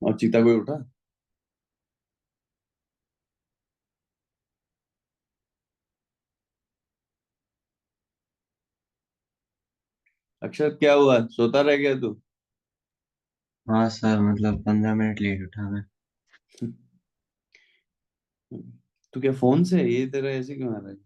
और चीता कोई उठा, अक्षर क्या हुआ, सोता रह गया तू? हाँ सर, मतलब 15 मिनट लेट उठा मैं। तू क्या फोन से ये तेरा ऐसे क्यों आ रहा है?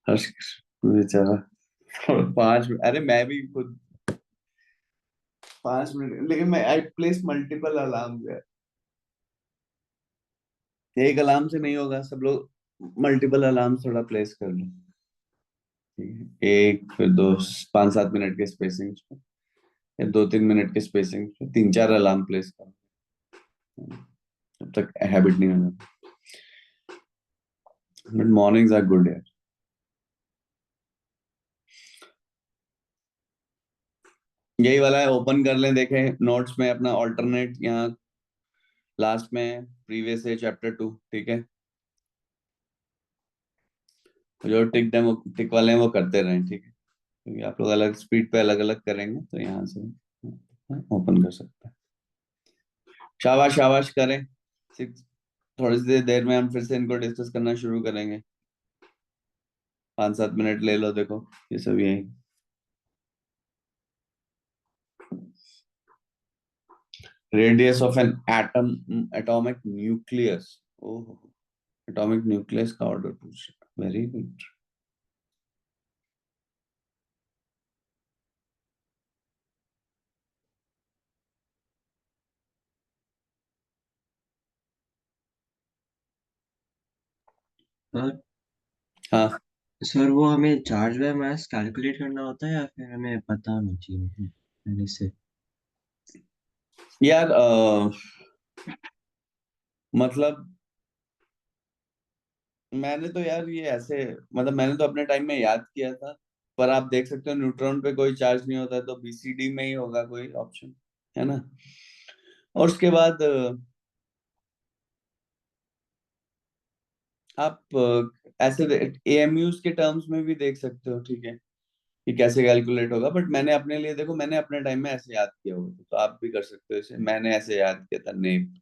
हर्ष, बेचारा। 5 मिनट, अरे मैं भी खुद 5 मिनट, लेकिन मैं आई प्लेस मल्टीपल अलार्म। एक अलार्म से नहीं होगा, सब लोग मल्टीपल अलार्म थोड़ा प्लेस कर लो। ठीक है, एक फिर दो, 5-7 मिनट के स्पेसिंग पे, या 2-3 मिनट के स्पेसिंग पे 3-4 अलार्म प्लेस करो, तब तक हैबिट नहीं हो जाता। बट मॉर्निंग्स आर गुड यार। यही वाला है, ओपन कर लें, देखें नोट्स में अपना ऑल्टरनेट, यहाँ लास्ट में प्रीवियस है चैप्टर 2, ठीक है। जो टिक वाले हैं वो करते रहें, ठीक है, क्योंकि आप लोग अलग स्पीड पे अलग अलग करेंगे तो यहाँ से ओपन कर सकते हैं। शाबाश शाबाश करें। थोड़ी सी देर में हम फिर से इनको डिस्कस करना शुरू करेंगे। 5-7 मिनट ले लो, देखो ये सब यही। Radius of an atom, atomic nucleus. Oh, atomic nucleus का ऑर्डर पूछ, वेरी गुड। सर हाँ सर, वो हमें चार्ज बाय मास कैलकुलेट करना होता है या फिर हमें पता होना चाहिए पहले से? यार, मतलब मैंने तो यार ये ऐसे, मतलब मैंने तो अपने टाइम में याद किया था। पर आप देख सकते हो न्यूट्रॉन पे कोई चार्ज नहीं होता है, तो बीसीडी में ही होगा कोई ऑप्शन, है ना। और उसके बाद आप ऐसे एएमयूज के टर्म्स में भी देख सकते हो, ठीक है, कि कैसे कैलकुलेट होगा। बट मैंने अपने लिए, देखो मैंने अपने टाइम में ऐसे याद किया हुआ था, तो आप भी कर सकते हो इसे। मैंने ऐसे याद किया था, नेप,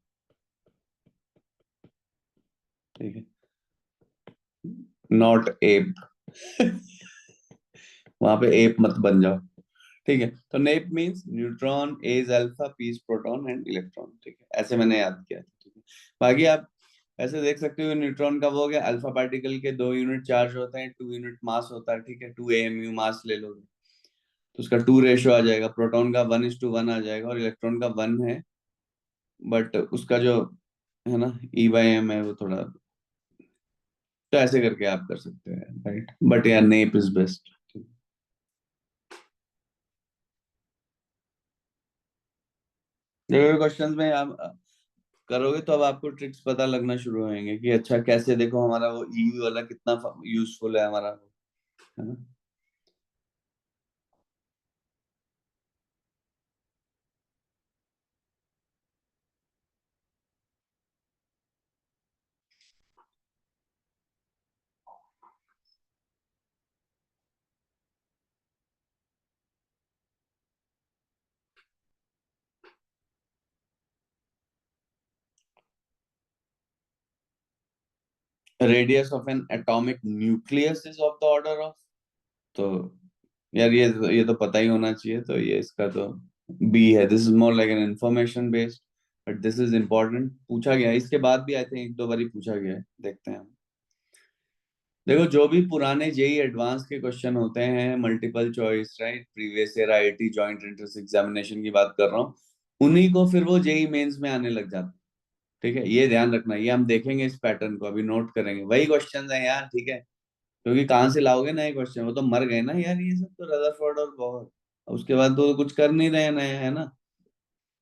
ठीक है, नॉट एप। वहां पे एप मत बन जाओ, ठीक है। तो nep means neutron, as alpha, P's proton and electron, ठीक है, ऐसे मैंने याद किया था, ठीक है। बाकी आप ऐसे देख सकते हो, न्यूट्रॉन का वो हो गया, अल्फा पार्टिकल के 2 यूनिट चार्ज होते हैं, 2 यूनिट मास होता है, ठीक है, 2 AMU मास ले लोगे तो उसका 2 रेशियो आ जाएगा। प्रोटॉन का 1:1 आ जाएगा, और इलेक्ट्रॉन का 1 है, बट उसका जो है ना, E/M है वो थोड़ा। तो ऐसे करके आप कर सकते हैं, राइट, बट यार नेप इज बेस्ट। देखो क्वेश्चंस में आप करोगे तो अब आपको ट्रिक्स पता लगना शुरू होंगे कि अच्छा कैसे, देखो हमारा वो ईवी वाला कितना यूजफुल है हमारा, है ना। Radius of N atomic nucleus is of the order of, तो यार ये तो पता ही होना चाहिए, तो ये इसका तो बी है। This is more like an information based, but this is important, पूछा गया है। इसके बाद भी आई थिंक 1-2 बार ही पूछा गया है, देखते हैं हम। देखो जो भी पुराने जेई एडवांस के क्वेश्चन होते हैं, multiple choice, right, previous year IIT joint entrance examination की बात कर रहा हूँ, उन्हीं को फिर वो जेई मेंस में आने लग जाता है, ठीक है। ये ध्यान रखना, ये हम देखेंगे इस पैटर्न को, अभी नोट करेंगे, वही क्वेश्चंस हैं यार, ठीक है। क्योंकि कहाँ से लाओगे नए क्वेश्चन, वो तो मर गए ना यार, ये सब तो रदरफोर्ड और बहुत, उसके बाद तो कुछ कर नहीं रहे नए, है ना।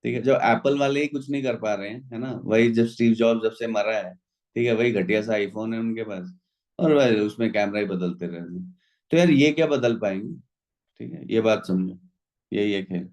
ठीक है, जो एप्पल वाले ही कुछ नहीं कर पा रहे हैं, है ना, वही जब स्टीव जॉब जब से मरा है, ठीक है, वही घटिया सा आईफोन है उनके पास। और भाई उसमें कैमरा ही बदलते रहने, तो यार ये क्या बदल पाएंगे? ठीक है, ये बात समझो, यही है खेल।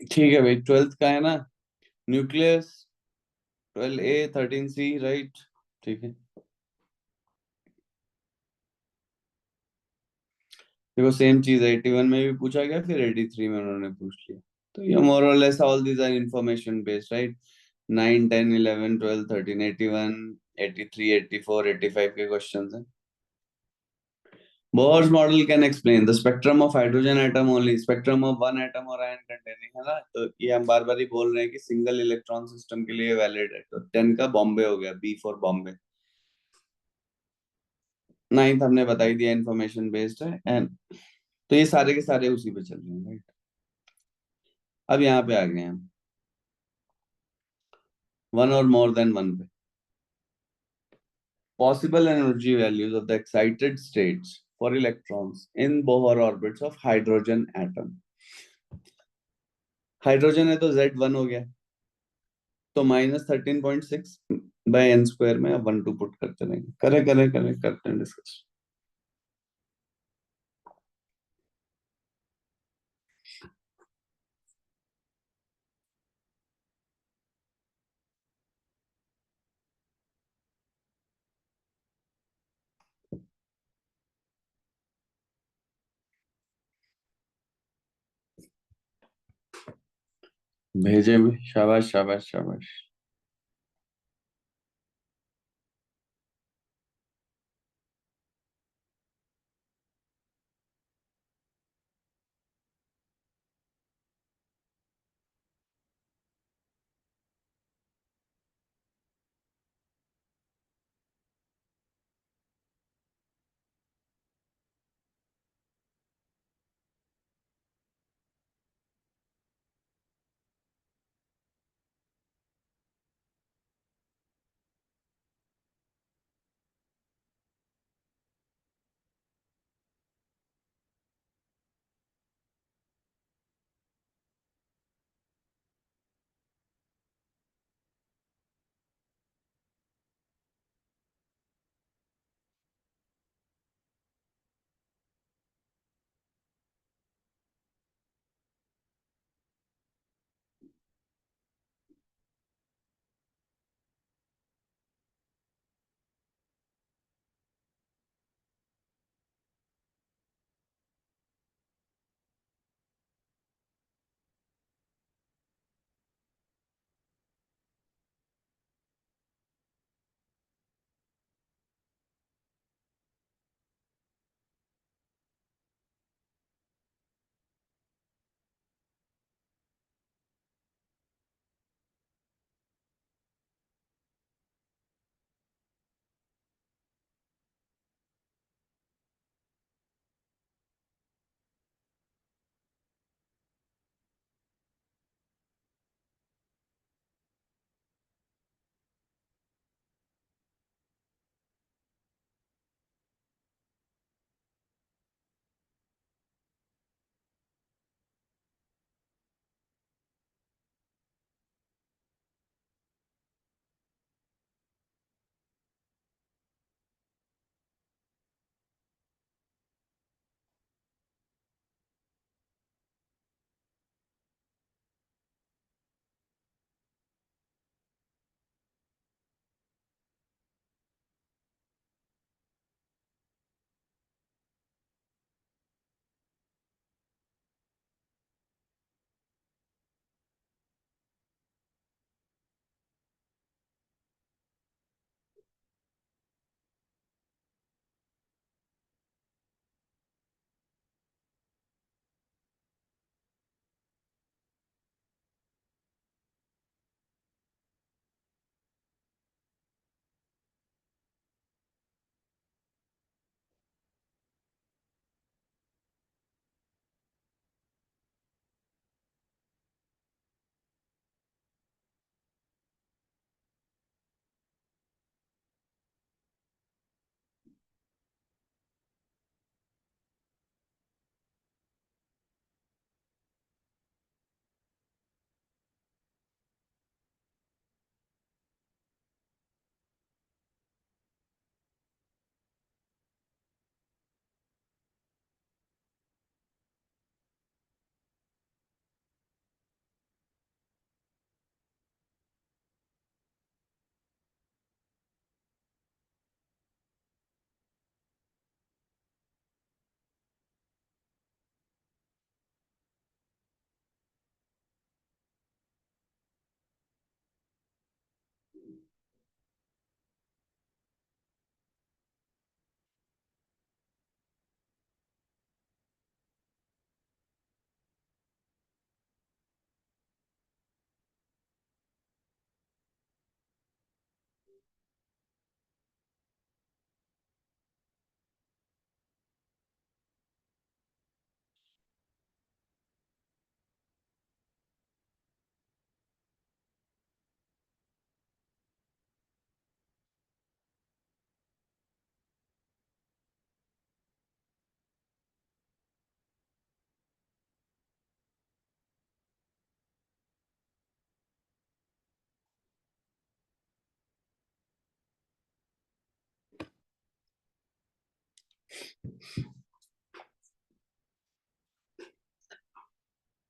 ठीक है भाई, ट्वेल्थ का है ना, न्यूक्लियस 12A 13C, राइट? ठीक है, देखो सेम चीज है, 81 में भी पूछा गया, फिर 83 में उन्होंने पूछ लिया। तो ये more or less all these are information based, right? 9, 10, 11, 12, 13, 81, 83, 84, 85 के क्वेश्चंस हैं. Bohr's model can explain the spectrum of hydrogen atom only, spectrum of one atom or ion containing, है ना. तो ये हम बार बार ही बोल रहे हैं कि सिंगल इलेक्ट्रॉन सिस्टम के लिए वैलिड है. तो 10 का बॉम्बे हो गया, बी फॉर बॉम्बे. 9th हमने बता ही दिया, इंफॉर्मेशन बेस्ड है. एंड तो ये सारे के सारे उसी पे चल रहे हैं, राइट. अब यहाँ पे आ गए हम वन और मोर देन वन पे. Possible energy values of the excited states for electrons in Bohr orbits of hydrogen atom. Hydrogen है तो Z1 हो गया, तो -13.6 बाय n स्क्वायर में अब 1 2 पुट करते रहेंगे. करें करते हैं डिस्कस. भेजे में शाबाश शाबाश शाबाश.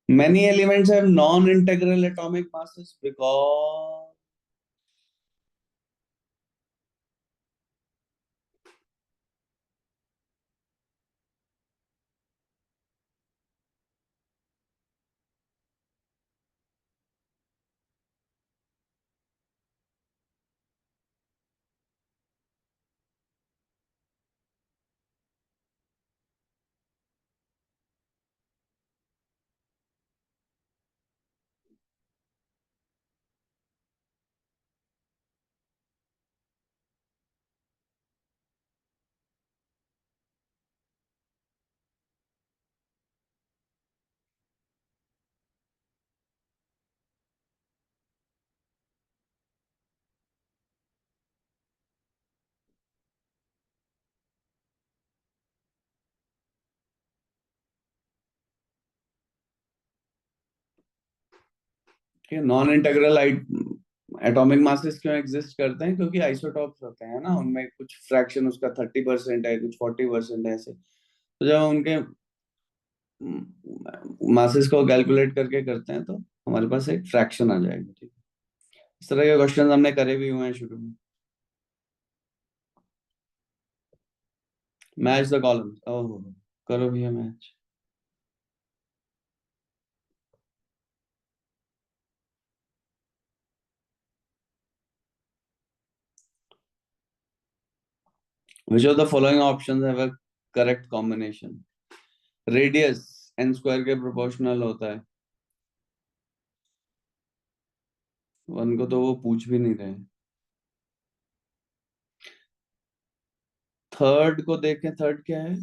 Many elements have non-integral atomic masses because non integral atomic masses क्यों एग्जिस्ट करते हैं? क्योंकि आइसोटॉप्स होते हैं ना, उनमें कुछ फ्रैक्शन उसका 30% है, कुछ 40% है, ऐसे। तो जब हम उनके मासेस को कैलकुलेट करके करते हैं तो हमारे पास एक फ्रैक्शन आ जाएगा। ठीक है, इस तरह के क्वेश्चन हमने करे भी हुए हैं शुरू में। मैच द कॉलम, ओह करो भैया match. Which of the following options have a correct combination? Radius n square के प्रोपोर्शनल होता है। वन को तो वो पूछ भी नहीं रहे। थर्ड को देखें, थर्ड क्या है?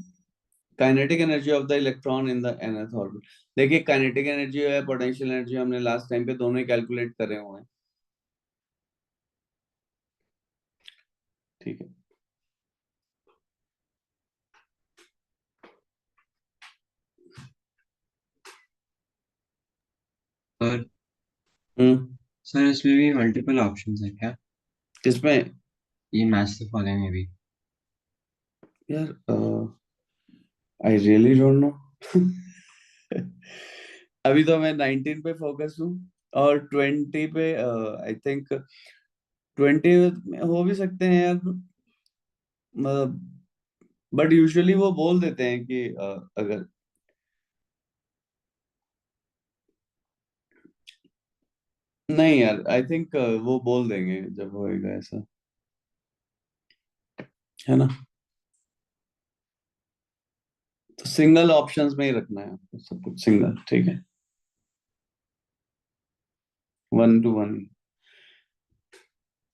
Kinetic energy of the electron in the nth orbit. देखिए काइनेटिक एनर्जी है, पोटेंशियल एनर्जी हमने लास्ट टाइम पे दोनों ही कैलकुलेट करे हुए हैं। ठीक है, पर हम्म, सर इसमें भी मल्टीपल ऑप्शंस है क्या? किसमें? ये मैच से फॉलोइंग में भी? यार आई रियली डोंट नो। अभी तो मैं 19 पे फोकस हूँ, और 20 पे आई थिंक 20 में हो भी सकते हैं यार, मतलब। बट यूजुअली वो बोल देते हैं कि अगर नहीं यार, आई थिंक वो बोल देंगे जब होएगा ऐसा, है ना। तो सिंगल ऑप्शंस में ही रखना है आपको, सब कुछ सिंगल, ठीक है। 1 to 1।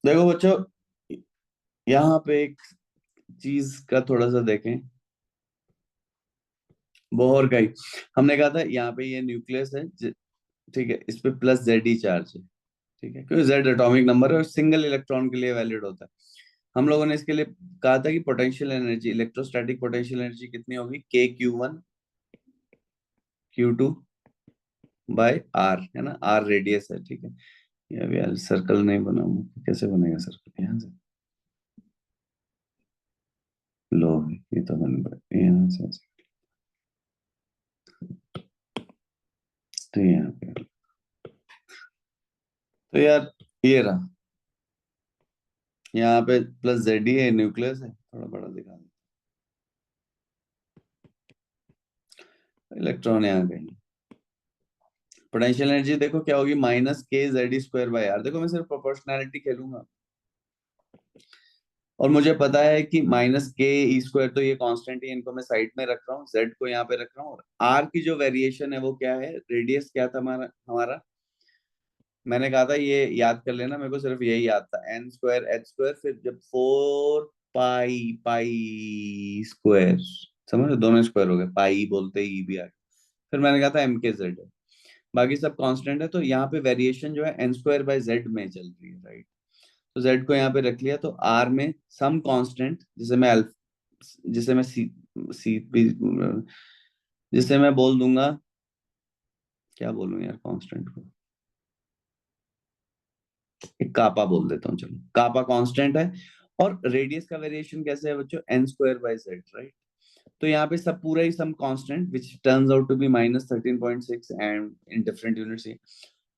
देखो बच्चों, यहाँ पे एक चीज का थोड़ा सा देखें, बोहर का ही। हमने कहा था यहाँ पे ये न्यूक्लियस है, ठीक है, इस पे प्लस जेड ही चार्ज है। ठीक है, क्योंकि जेड एटॉमिक नंबर है और सिंगल इलेक्ट्रॉन के लिए वैलिड होता है। हम लोगों ने इसके लिए कहा था कि potential energy, electrostatic potential energy कितनी होगी? Q1 Q2 बाय आर, है ना, आर रेडियस है। ठीक है, ये अभी यार सर्कल नहीं बना हुआ, कैसे बनेगा सर्कल यहाँ से? लो, ये तो बन गया यहाँ से ऐसे। तो यहाँ पे, तो यार ये रहा, यहाँ पे प्लस जेड ही है, न्यूक्लियस है, थोड़ा बड़ा दिखा दे, इलेक्ट्रॉन यहाँ कहीं। पोटेंशियल एनर्जी देखो क्या होगी, -k(z)² देखो मैं सिर्फ प्रोपोर्शनैलिटी खेलूंगा, और मुझे पता है कि -k(e)² तो ये कांस्टेंट ही, इनको मैं साइड में रख रहा हूँ, z को यहाँ पे रख रहा हूँ, और r की जो वेरिएशन है वो क्या है? रेडियस क्या था हमारा हमारा मैंने कहा था ये याद कर लेना, मेरे को सिर्फ यही याद था, n²h², फिर जब 4 पाई समझ रहे? दोनों स्क्वायर हो गए, पाई बोलते ही भी आ गया, फिर मैंने कहा था mkz है, बाकी सब कांस्टेंट है, तो यहाँ पे वेरिएशन जो है n²/z में चल रही है, राइट। तो z को यहाँ पे रख लिया, तो r में सम कांस्टेंट, जिसे मैं सी भी, जिसे मैं बोल दूंगा, क्या बोलूं यार कांस्टेंट को, एक कापा बोल देता हूँ, चलो कापा कांस्टेंट है। और रेडियस का वेरिएशन कैसे है बच्चों? n²/z, right. तो यहाँ पे सब पूरा ही some constant which turns out to be -13.6 and in different units.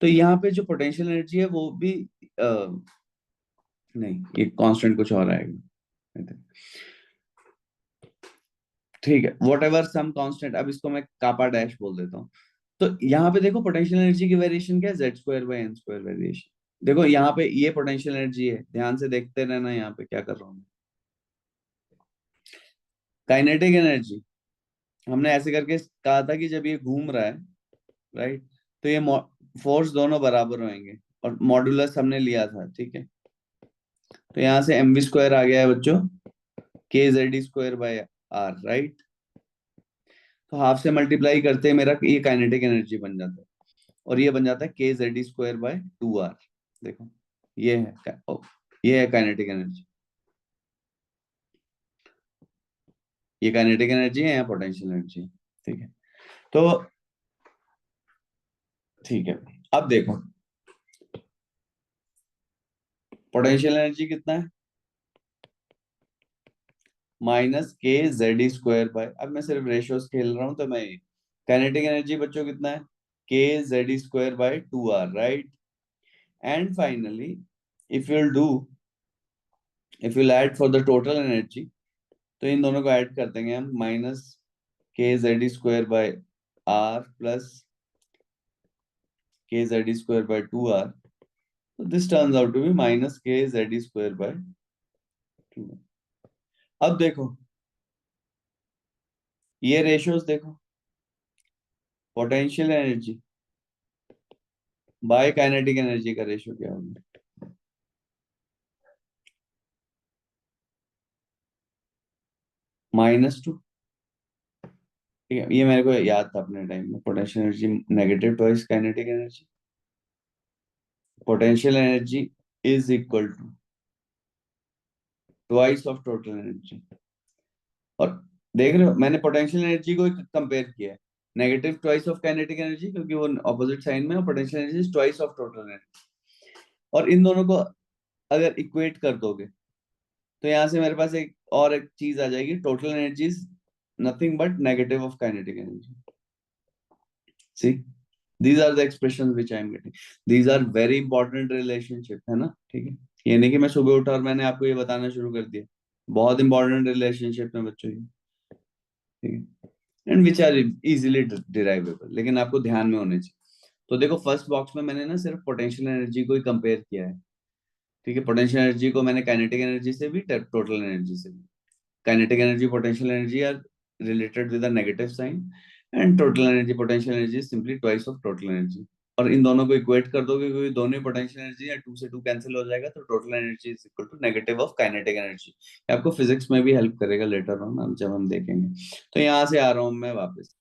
तो यहाँ पे जो पोटेंशियल एनर्जी है वो भी नहीं, ये कांस्टेंट कुछ और आएगा। ठीक है, वॉट एवर सम कांस्टेंट, अब इसको मैं कापा डैश बोल देता हूँ। तो यहाँ पे देखो पोटेंशियल एनर्जी की वेरिएशन क्या है, z² / n² वेरिएशन। देखो यहाँ पे ये पोटेंशियल एनर्जी है, ध्यान से देखते रहना यहाँ पे क्या कर रहा हूँ। काइनेटिक एनर्जी हमने ऐसे करके कहा था कि जब ये घूम रहा है, राइट, तो ये फोर्स दोनों बराबर होंगे, और मॉडुलस हमने लिया था, ठीक है। तो यहाँ से mv² आ गया है बच्चों, kz²/r, राइट। तो हाफ से मल्टीप्लाई करते हैं, मेरा ये काइनेटिक एनर्जी बन जाता है, और ये बन जाता है kz²/2r। देखो ये है ये है काइनेटिक एनर्जी, ये काइनेटिक एनर्जी है, या पोटेंशियल एनर्जी, ठीक है। तो ठीक है, अब देखो पोटेंशियल एनर्जी कितना है, -kz², अब मैं सिर्फ रेशियोज खेल रहा हूं, तो मैं काइनेटिक एनर्जी बच्चों कितना है, kz²/2r, right. And finally if you'll do, if you'll add for the total energy, तो इन दोनों को ऐड कर देंगे हम, -kz²/r plus kz²/2r, so this turns out to be -kz²/2। अब देखो ये रेशियोज देखो, potential energy by kinetic energy का रेशियो क्या होगा, -2। ठीक है, ये मेरे को याद था अपने टाइम में, potential energy negative twice kinetic energy, potential energy is equal to twice of total energy. और देख रहे हो मैंने पोटेंशियल एनर्जी को कंपेयर किया है, negative twice of kinetic energy, क्योंकि वो ऑपोजिट साइन में है, potential energy is twice of total energy. और इन दोनों को अगर इक्वेट कर दोगे, तो यहाँ से मेरे पास एक चीज आ जाएगी, total energy is nothing but negative of kinetic energy. See, these are the expressions which I am getting, these are very important relationship, है ना, ठीक है। ये नहीं कि मैं सुबह उठा और मैंने आपको ये बताना शुरू कर दिया, बहुत इंपॉर्टेंट रिलेशनशिप है बच्चों ये, ठीक है, एंड विच आर इजीली डिराइवेबल, लेकिन आपको ध्यान में होने चाहिए। तो देखो फर्स्ट बॉक्स में मैंने ना सिर्फ पोटेंशियल एनर्जी को ही कंपेयर किया है, ठीक है। पोटेंशियल एनर्जी को मैंने काइनेटिक एनर्जी से भी, टोटल एनर्जी से भी, kinetic energy potential energy are related with a negative sign, and total energy potential energy is simply twice of total energy। और इन दोनों को इक्वेट कर दोगे, क्योंकि दोनों ही पोटेंशियल एनर्जी है, 2 से 2 कैंसिल हो जाएगा, तो total energy is equal to negative of kinetic energy. आपको फिजिक्स में भी हेल्प करेगा लेटर ऑन, हम जब हम देखेंगे। तो यहाँ से आ रहा हूँ मैं वापस,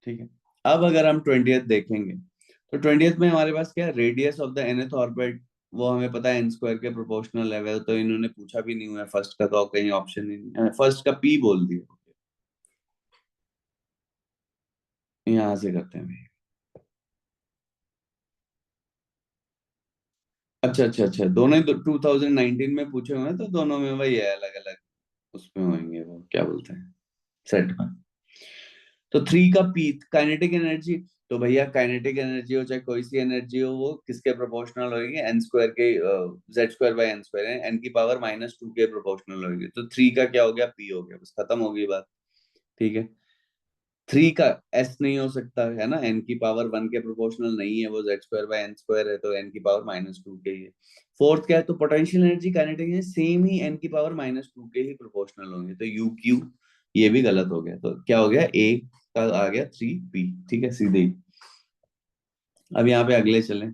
ठीक है। अब अगर हम 20th देखेंगे, तो 20th में हमारे पास क्या है, radius of the nth orbit, वो हमें पता है n² के प्रोपोर्शनल लेवल, तो इन्होंने पूछा भी नहीं हुआ है फर्स्ट का, तो कहीं ऑप्शन ही नहीं, फर्स्ट का p बोल दिया। यहाँ से करते हैं भाई, अच्छा अच्छा अच्छा, दोनों ही 2019 में पूछे हुए हैं, तो दोनों में वही है, अलग अलग उसमें होंगे, वो क्या बोलते हैं, सेट में। तो 3 का पी काइनेटिक एनर्जी, तो भैया काइनेटिक एनर्जी हो चाहे कोई सी एनर्जी हो, वो किसके प्रोपोर्शनल होगी, n² के, z²/n², n की पावर -2 के प्रोपोर्शनल होगी। तो 3 का क्या हो गया, p हो गया, बस खत्म हो गई बात, ठीक है। 3 का s नहीं हो सकता है ना, n की पावर 1 के प्रोपोर्शनल नहीं है, वो z²/n² है, तो n की पावर -2 के ही है। फोर्थ क्या है, तो potential energy kinetic energy same ही n की पावर -2 के ही प्रोपोर्शनल होंगे, तो UQ ये भी गलत हो गया, तो क्या हो गया, a का आ गया 3p, ठीक है, सीधे ही। अब यहाँ पे अगले चलें,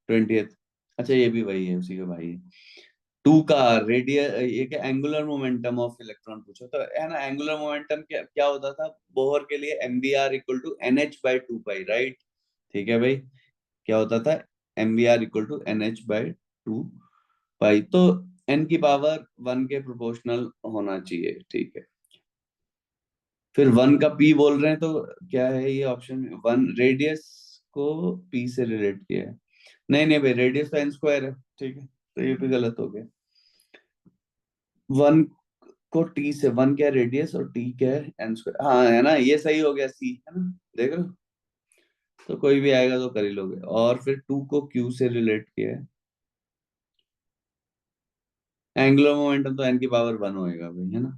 20th, अच्छा ये भी वही है, उसी का भाई है। 2 का रेडियल, ये क्या, एंगुलर मोमेंटम ऑफ इलेक्ट्रॉन पूछो, तो है ना, एंगुलर मोमेंटम क्या क्या होता था बोहर के लिए, mvr equal to nh/2 right, ठीक है भाई, क्या होता था, mvr इक्वल टू nh/2, तो n की पावर 1 के प्रोपोर्शनल होना चाहिए, ठीक है। फिर 1 का p बोल रहे हैं, तो क्या है ये ऑप्शन में, 1 रेडियस को p से रिलेट किया है, नहीं नहीं भाई, रेडियस तो n² है, ठीक है, तो ये भी गलत हो गया। 1 को टी से, वन क्या रेडियस और टी क्या है एन स्क्वायर, हाँ है ना, ये सही हो गया, सी है ना, देख रहे हो, तो कोई भी आएगा तो कर ही लोगे। और फिर टू को क्यू से रिलेट किया है, एंगुलर मोमेंटम तो एन की पावर वन होएगा भाई, है ना,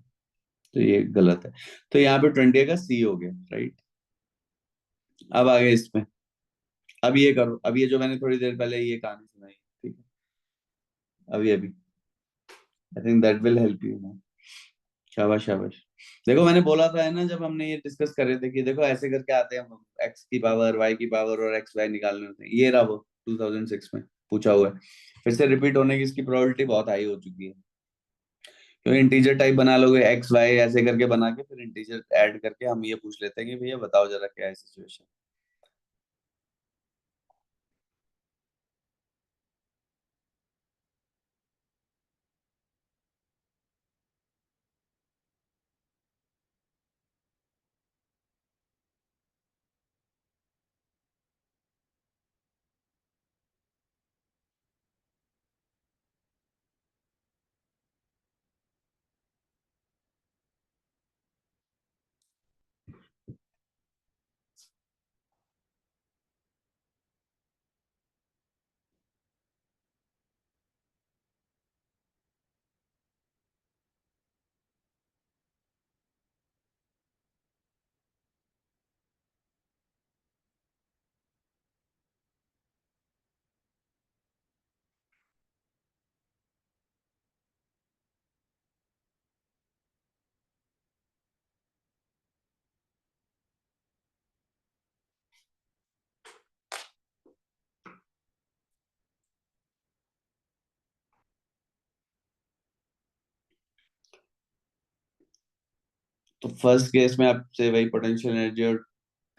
तो ये गलत है। तो यहाँ पे 20 का सी हो गया, राइट। अब आगे इसमें, अब ये करो, अब ये जो मैंने थोड़ी देर पहले ये कहानी सुनाई, ठीक है, अभी अभी, I think that will help you ना। शाबाश शाबाश। देखो मैंने बोला था है ना, जब हमने ये डिस्कस कर रहे थे कि देखो ऐसे करके आते हैं हम, एक्स की पावर, वाई की पावर और एक्स वाई निकालने होते हैं, ये रहा वो 2006 में पूछा हुआ है। फिर से रिपीट होने की इसकी प्रोबेबिलिटी बहुत हाई हो चुकी है, तो इंटीजर टाइप बना लोगे, एक्स वाई ऐसे करके बना के फिर इंटीजर ऐड करके हम ये पूछ लेते हैं कि भैया बताओ जरा क्या है सिचुएशन। तो फर्स्ट केस में आपसे वही पोटेंशियल एनर्जी और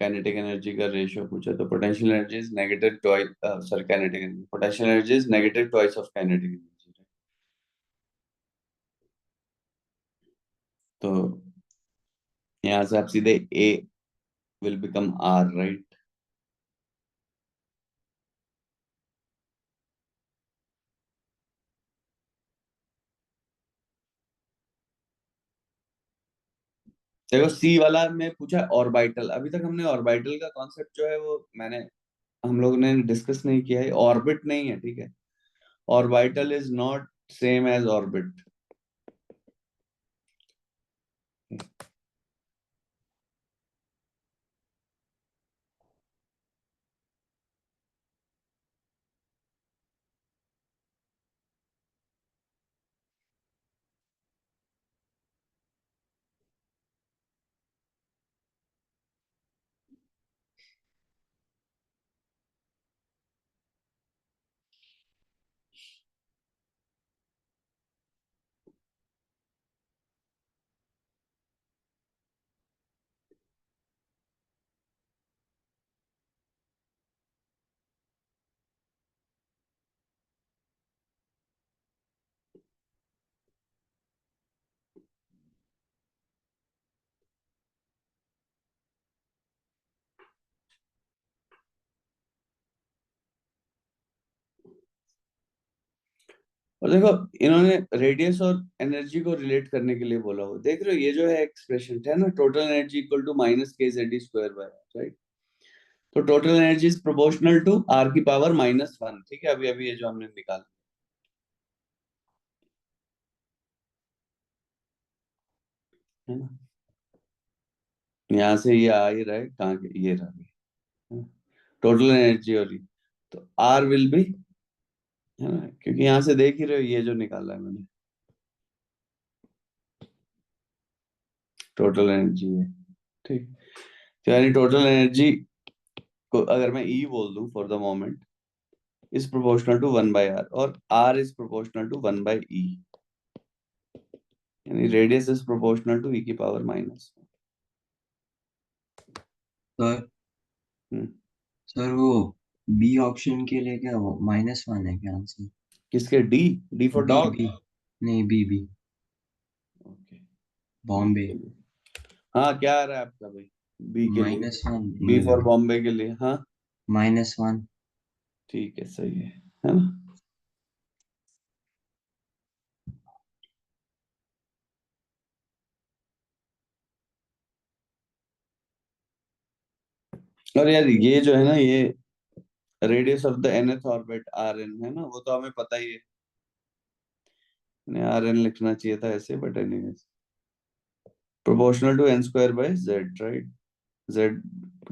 काइनेटिक एनर्जी का रेशियो पूछा, तो potential energy is negative twice, sorry kinetic energy, potential energy is negative twice of kinetic energy. तो यहाँ से आप सीधे ए विल बिकम आर, राइट। देखो सी वाला में पूछा ऑर्बिटल, अभी तक हमने ऑर्बिटल का कॉन्सेप्ट जो है वो मैंने, हम लोग ने डिस्कस नहीं किया है, ऑर्बिट नहीं है, ठीक है, orbital is not same as orbit. और देखो इन्होंने रेडियस और एनर्जी को रिलेट करने के लिए बोला हो, देख रहे हो ये जो है एक्सप्रेशन है ना, total energy equal to minus K Z square by, right. तो total energy is proportional to R की पावर माइनस वन, ठीक है, अभी अभी ये जो हमने निकाला है ना, यहाँ से ये आ ही रहा है, कहाँ के ये रहा, टोटल एनर्जी और ये, तो आर विल बी, है ना, क्योंकि यहाँ से देख ही रहे हो ये जो निकाला है मैंने, टोटल एनर्जी है, ठीक। तो यानी टोटल एनर्जी को अगर मैं ई बोल दूं for the moment, is proportional to one by r, और r is proportional to one by E, यानी radius is proportional to E की पावर माइनस। सर सर वो बी ऑप्शन के लिए क्या वो -1 है क्या आंसर? किसके, D, D for B dog. B नहीं, B B okay, B Bombay. के लिए, हाँ क्या आ रहा है आपका भाई, बी के लिए, -1 बी ये फॉर रहा। बॉम्बे के लिए, हाँ -1। ठीक है, सही है ना। और यार ये जो है ना, ये radius of the nth orbit R N है ना, वो तो हमें पता ही है, आर एन लिखना चाहिए था ऐसे, but anyways proportional to N square by Z, right? Z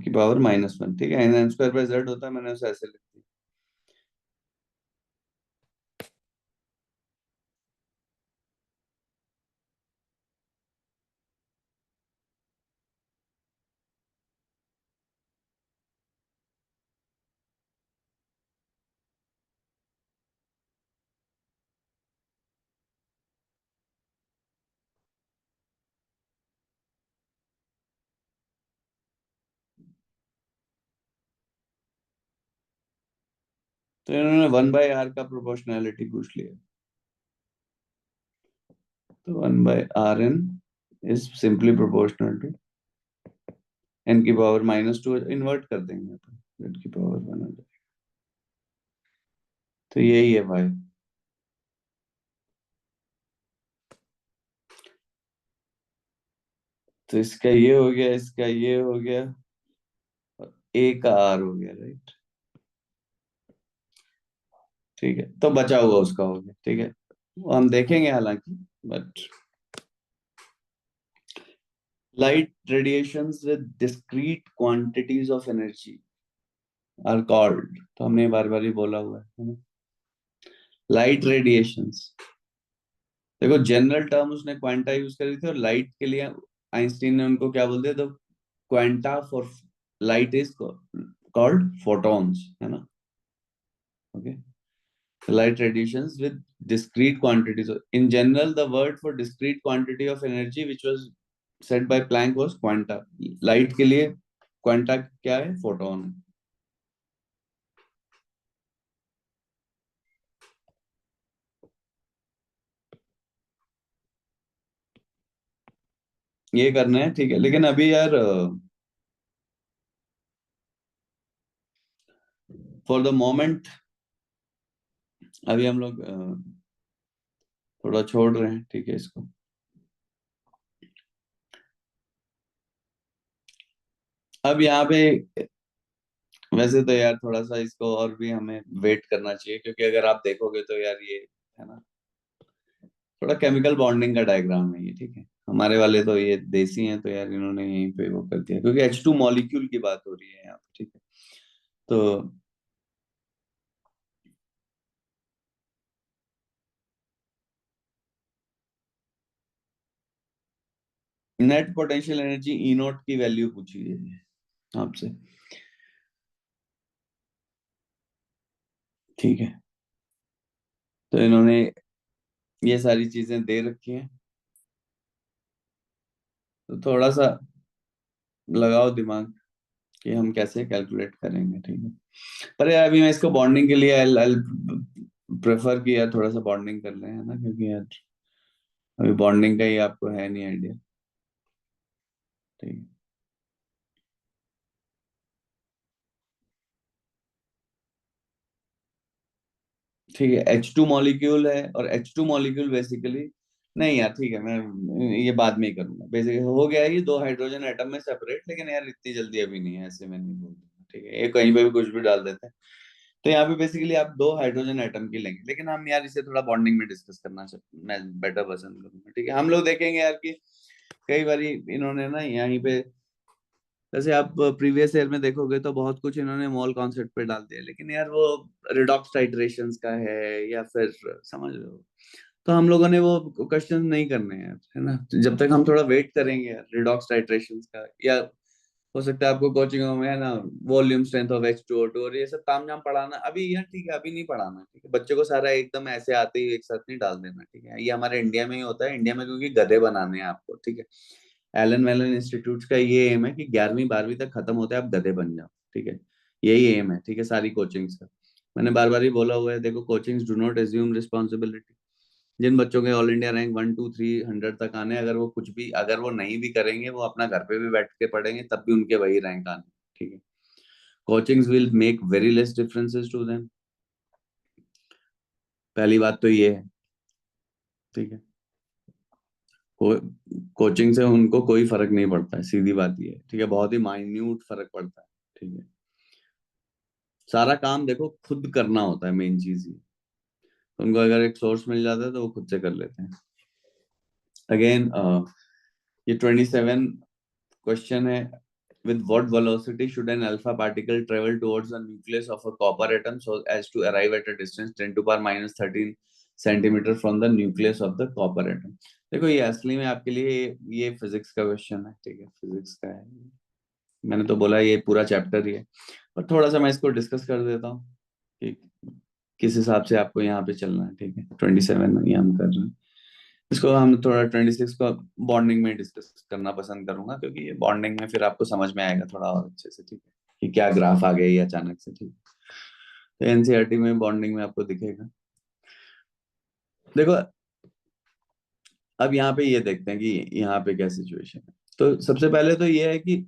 की पावर -1, ठीक है, एन स्क्वायर बाय जेड होता है, मैंने उसे ऐसे लिख दिया। तो इन्होंने 1/r का प्रोपोर्शनैलिटी पूछ लिया, तो 1/rn is simply proportional to n की पावर -2, इन्वर्ट कर देंगे अपन, z की पावर 1 हो जाएगा। तो यही है भाई। तो इसका ये हो गया, इसका ये हो गया, और a का r हो गया, राइट? ठीक है, तो बचा हुआ उसका हो गया, ठीक है, वो हम देखेंगे हालांकि, but light radiations with discrete quantities of energy are called, तो हमने बार बार ही बोला हुआ है ना, लाइट रेडिएशंस। देखो जनरल टर्म उसने क्वांटा यूज करी थी, और लाइट के लिए आइंस्टीन ने उनको क्या बोल दिया, तो quanta for light is called photons, है ना? Okay, light radiations with discrete quantities. In general, the word for discrete quantity of energy which was said by Planck was quanta. Light के लिए quanta क्या है? Photon है। ये करना है, ठीक है, लेकिन अभी यार फॉर द मोमेंट अभी हम लोग थोड़ा छोड़ रहे हैं, ठीक है इसको। अब यहाँ पे वैसे तो यार थोड़ा सा इसको और भी हमें वेट करना चाहिए, क्योंकि अगर आप देखोगे तो यार ये है ना, थोड़ा केमिकल बॉन्डिंग का डायग्राम है ये, ठीक है। हमारे वाले तो ये देसी हैं, तो यार इन्होंने यहीं पे वो कर दिया, क्योंकि H2 मॉलिक्यूल की बात हो रही है यहाँ पे, ठीक है। तो net potential energy E not की वैल्यू पूछी है आपसे, ठीक है। तो इन्होंने ये सारी चीजें दे रखी हैं, तो थोड़ा सा लगाओ दिमाग कि हम कैसे कैलकुलेट करेंगे, ठीक है। पर यार अभी मैं इसको बॉन्डिंग के लिए आई प्रेफर किया, थोड़ा सा बॉन्डिंग कर रहे हैं ना, क्योंकि यार अभी बॉन्डिंग का ही आपको है नहीं आइडिया, ठीक है। ठीक है, H2 मॉलिक्यूल है, और H2 मॉलिक्यूल बेसिकली, नहीं यार ठीक है, मैं ये बाद में ही करूंगा। बेसिकली हो गया है ये दो हाइड्रोजन एटम में सेपरेट, लेकिन यार इतनी जल्दी अभी नहीं है, ऐसे मैं नहीं बोलूंगा, ठीक है, ये कहीं पे भी कुछ भी डाल देते हैं। तो यहाँ पे बेसिकली आप दो हाइड्रोजन एटम की लेंगे, लेकिन हम यार इसे थोड़ा बॉन्डिंग में डिस्कस करना मैं बेटर पसंद करूंगा, ठीक है। हम लोग देखेंगे यार कि कई बार इन्होंने ना यहीं पे, जैसे आप प्रीवियस ईयर में देखोगे तो बहुत कुछ इन्होंने मोल कॉन्सेप्ट पे डाल दिया, लेकिन यार वो रिडॉक्स टाइट्रेशंस का है, या फिर समझ रहे हो, तो हम लोगों ने वो क्वेश्चन नहीं करने हैं यार, है ना, जब तक हम थोड़ा वेट करेंगे यार रिडॉक्स टाइट्रेशंस का, या हो सकता है आपको कोचिंगों में है ना वॉल्यूम स्ट्रेंथ ऑफ H2O2 और ये सब तामझाम पढ़ाना, अभी यार ठीक है, अभी नहीं पढ़ाना, ठीक है। बच्चे को सारा एकदम ऐसे आते ही एक साथ नहीं डाल देना, ठीक है। ये हमारे इंडिया में ही होता है, इंडिया में, क्योंकि गधे बनाने हैं आपको, ठीक है। एलन वेलन इंस्टीट्यूट का ये एम है कि 11वीं 12वीं तक खत्म होते हैं आप गधे बन जाओ, ठीक है। यही एम है, ठीक है, सारी कोचिंग्स का। मैंने बार बार ही बोला हुआ है, देखो coachings do not assume responsibility. जिन बच्चों के ऑल इंडिया रैंक 1 2 3 100 तक आने, अगर वो कुछ भी, अगर वो नहीं भी करेंगे, वो अपना घर पे भी बैठ के पढ़ेंगे, तब भी उनके वही रैंक आने, ठीक है। Coachings will make very less differences to them, पहली बात तो ये है, ठीक है। को, कोचिंग से उनको कोई फर्क नहीं पड़ता है, सीधी बात ये है, ठीक है, बहुत ही माइन्यूट फर्क पड़ता है, ठीक है, सारा काम देखो खुद करना होता है, मेन चीज ये। तो उनको अगर एक सोर्स मिल जाता है तो वो खुद से कर लेते हैं। अगेन ये 27 क्वेश्चन है, with what velocity should an alpha particle travel towards the nucleus of a copper atom so as to arrive at a distance 10 to power minus 13 centimetre from the nucleus of the copper atom. देखो ये असली में आपके लिए ये physics का question है, ठीक है, फिजिक्स का है। मैंने तो बोला ये पूरा चैप्टर ही है, पर थोड़ा सा मैं इसको डिस्कस कर देता हूँ कि किस हिसाब से आपको यहाँ पे चलना है। ठीक है, 27 ये हम कर रहे हैं, इसको हम थोड़ा 26 को बॉन्डिंग में डिस्कस करना पसंद करूंगा, क्योंकि ये बॉन्डिंग में फिर आपको समझ में आएगा थोड़ा और अच्छे से, ठीक है, कि क्या ग्राफ आ गया ये अचानक से। ठीक है, तो एनसीईआरटी में बॉन्डिंग में आपको दिखेगा। देखो अब यहाँ पे ये देखते हैं कि यहाँ पे क्या सिचुएशन है। तो सबसे पहले तो ये है कि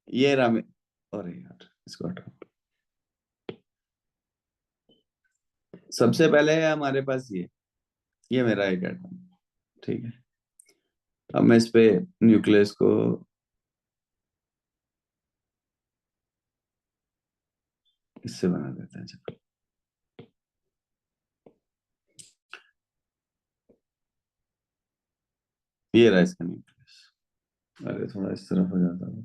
ये रामे, अरे यार इसको हटाओ। सबसे पहले है हमारे पास ये मेरा एक एटम, ठीक है। अब मैं इस पे न्यूक्लियस को इससे बना देते हैं। चलो ये रहा इसका न्यूक्लियस। अरे थोड़ा इस तरफ हो जाता है,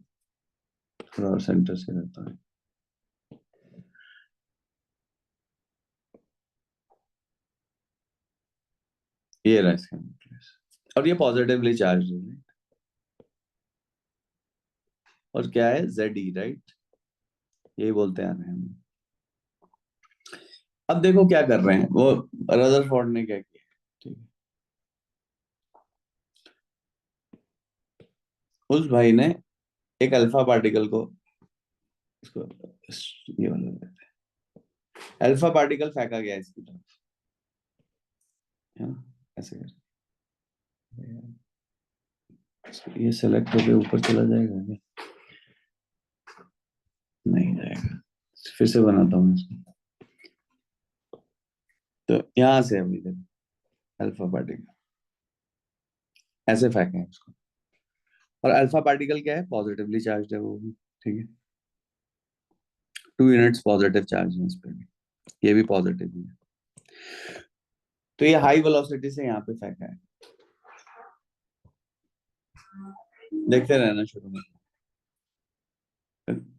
थोड़ा और सेंटर से रहता है। ये रहा इसका न्यूक्लियस, और ये पॉजिटिवली चार्ज है, और क्या है Ze, राइट, यही बोलते आ रहे हैं हम। अब देखो क्या कर रहे हैं वो, रदरफोर्ड ने क्या किया, ठीक है, उस भाई ने एक अल्फा पार्टिकल को, इसको ये वाला देते हैं, अल्फा पार्टिकल फेंका गया इसकी तरफ, है ना, ऐसे कर, ये सेलेक्ट होके ऊपर चला जाएगा क्या? नहीं जाएगा, फिर से बनाता हूँ इसको। तो यहां से अभी देखो अल्फा पार्टिकल ऐसे फेंके हैं उसको, और अल्फा पार्टिकल क्या है, पॉजिटिवली चार्ज है वो भी, ठीक है, 2 यूनिट्स पॉजिटिव चार्ज है इस पे भी, ये भी पॉजिटिव है। तो ये हाई वेलोसिटी से यहाँ पे फेंका है, देखते रहना शुरू में।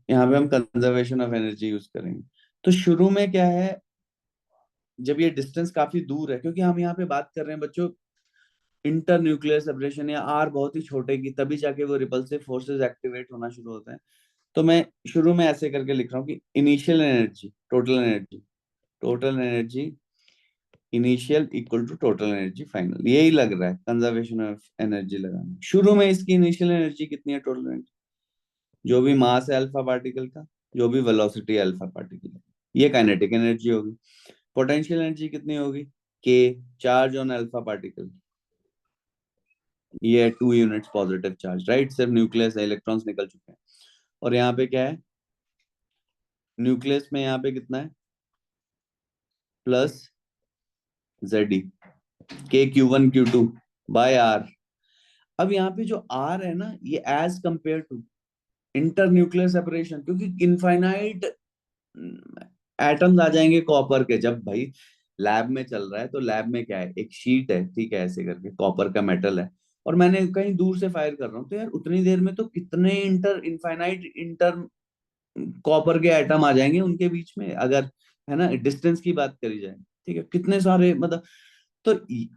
यहाँ पे हम कंजर्वेशन ऑफ एनर्जी यूज करेंगे। तो शुरू में क्या है, जब ये डिस्टेंस काफी दूर है, क्योंकि हम यहाँ पे बात कर रहे हैं बच्चों इंटर न्यूक्लियर सेपरेशन, या आर बहुत ही छोटे की, तभी जाके वो रिपल्सिव फोर्सेस एक्टिवेट होना शुरू होते हैं। तो मैं शुरू में ऐसे करके लिख रहा हूँ कि initial energy, total energy initial equal to total energy final, यही लग रहा है कंजर्वेशन ऑफ एनर्जी लगाना। शुरू में इसकी इनिशियल एनर्जी कितनी है, टोटल एनर्जी, जो भी मास है अल्फा पार्टिकल का, जो भी वेलोसिटी है अल्फा पार्टिकल का, ये काइनेटिक एनर्जी होगी। पोटेंशियल एनर्जी कितनी होगी, के, चार्ज ऑन अल्फा पार्टिकल, ये 2 यूनिट्स पॉजिटिव चार्ज, राइट, सिर्फ न्यूक्लियस है, इलेक्ट्रॉन्स निकल चुके हैं। और यहाँ पे क्या है, न्यूक्लियस में यहाँ पे कितना है, प्लस Ze, के Q1 Q2 बाय आर। अब यहाँ पे जो आर है ना, ये as compare to inter nuclear separation, क्योंकि इनफाइनाइट एटम्स आ जाएंगे कॉपर के, जब भाई लैब में चल रहा है, तो लैब में क्या है, एक शीट है, ठीक है, ऐसे करके कॉपर का मेटल है, और मैंने कहीं दूर से फायर कर रहा हूँ, तो यार उतनी देर में तो कितने इनफाइनाइट इंटर कॉपर के एटम आ जाएंगे उनके बीच में, अगर है ना डिस्टेंस की बात करी जाए, ठीक है, कितने सारे, मतलब। तो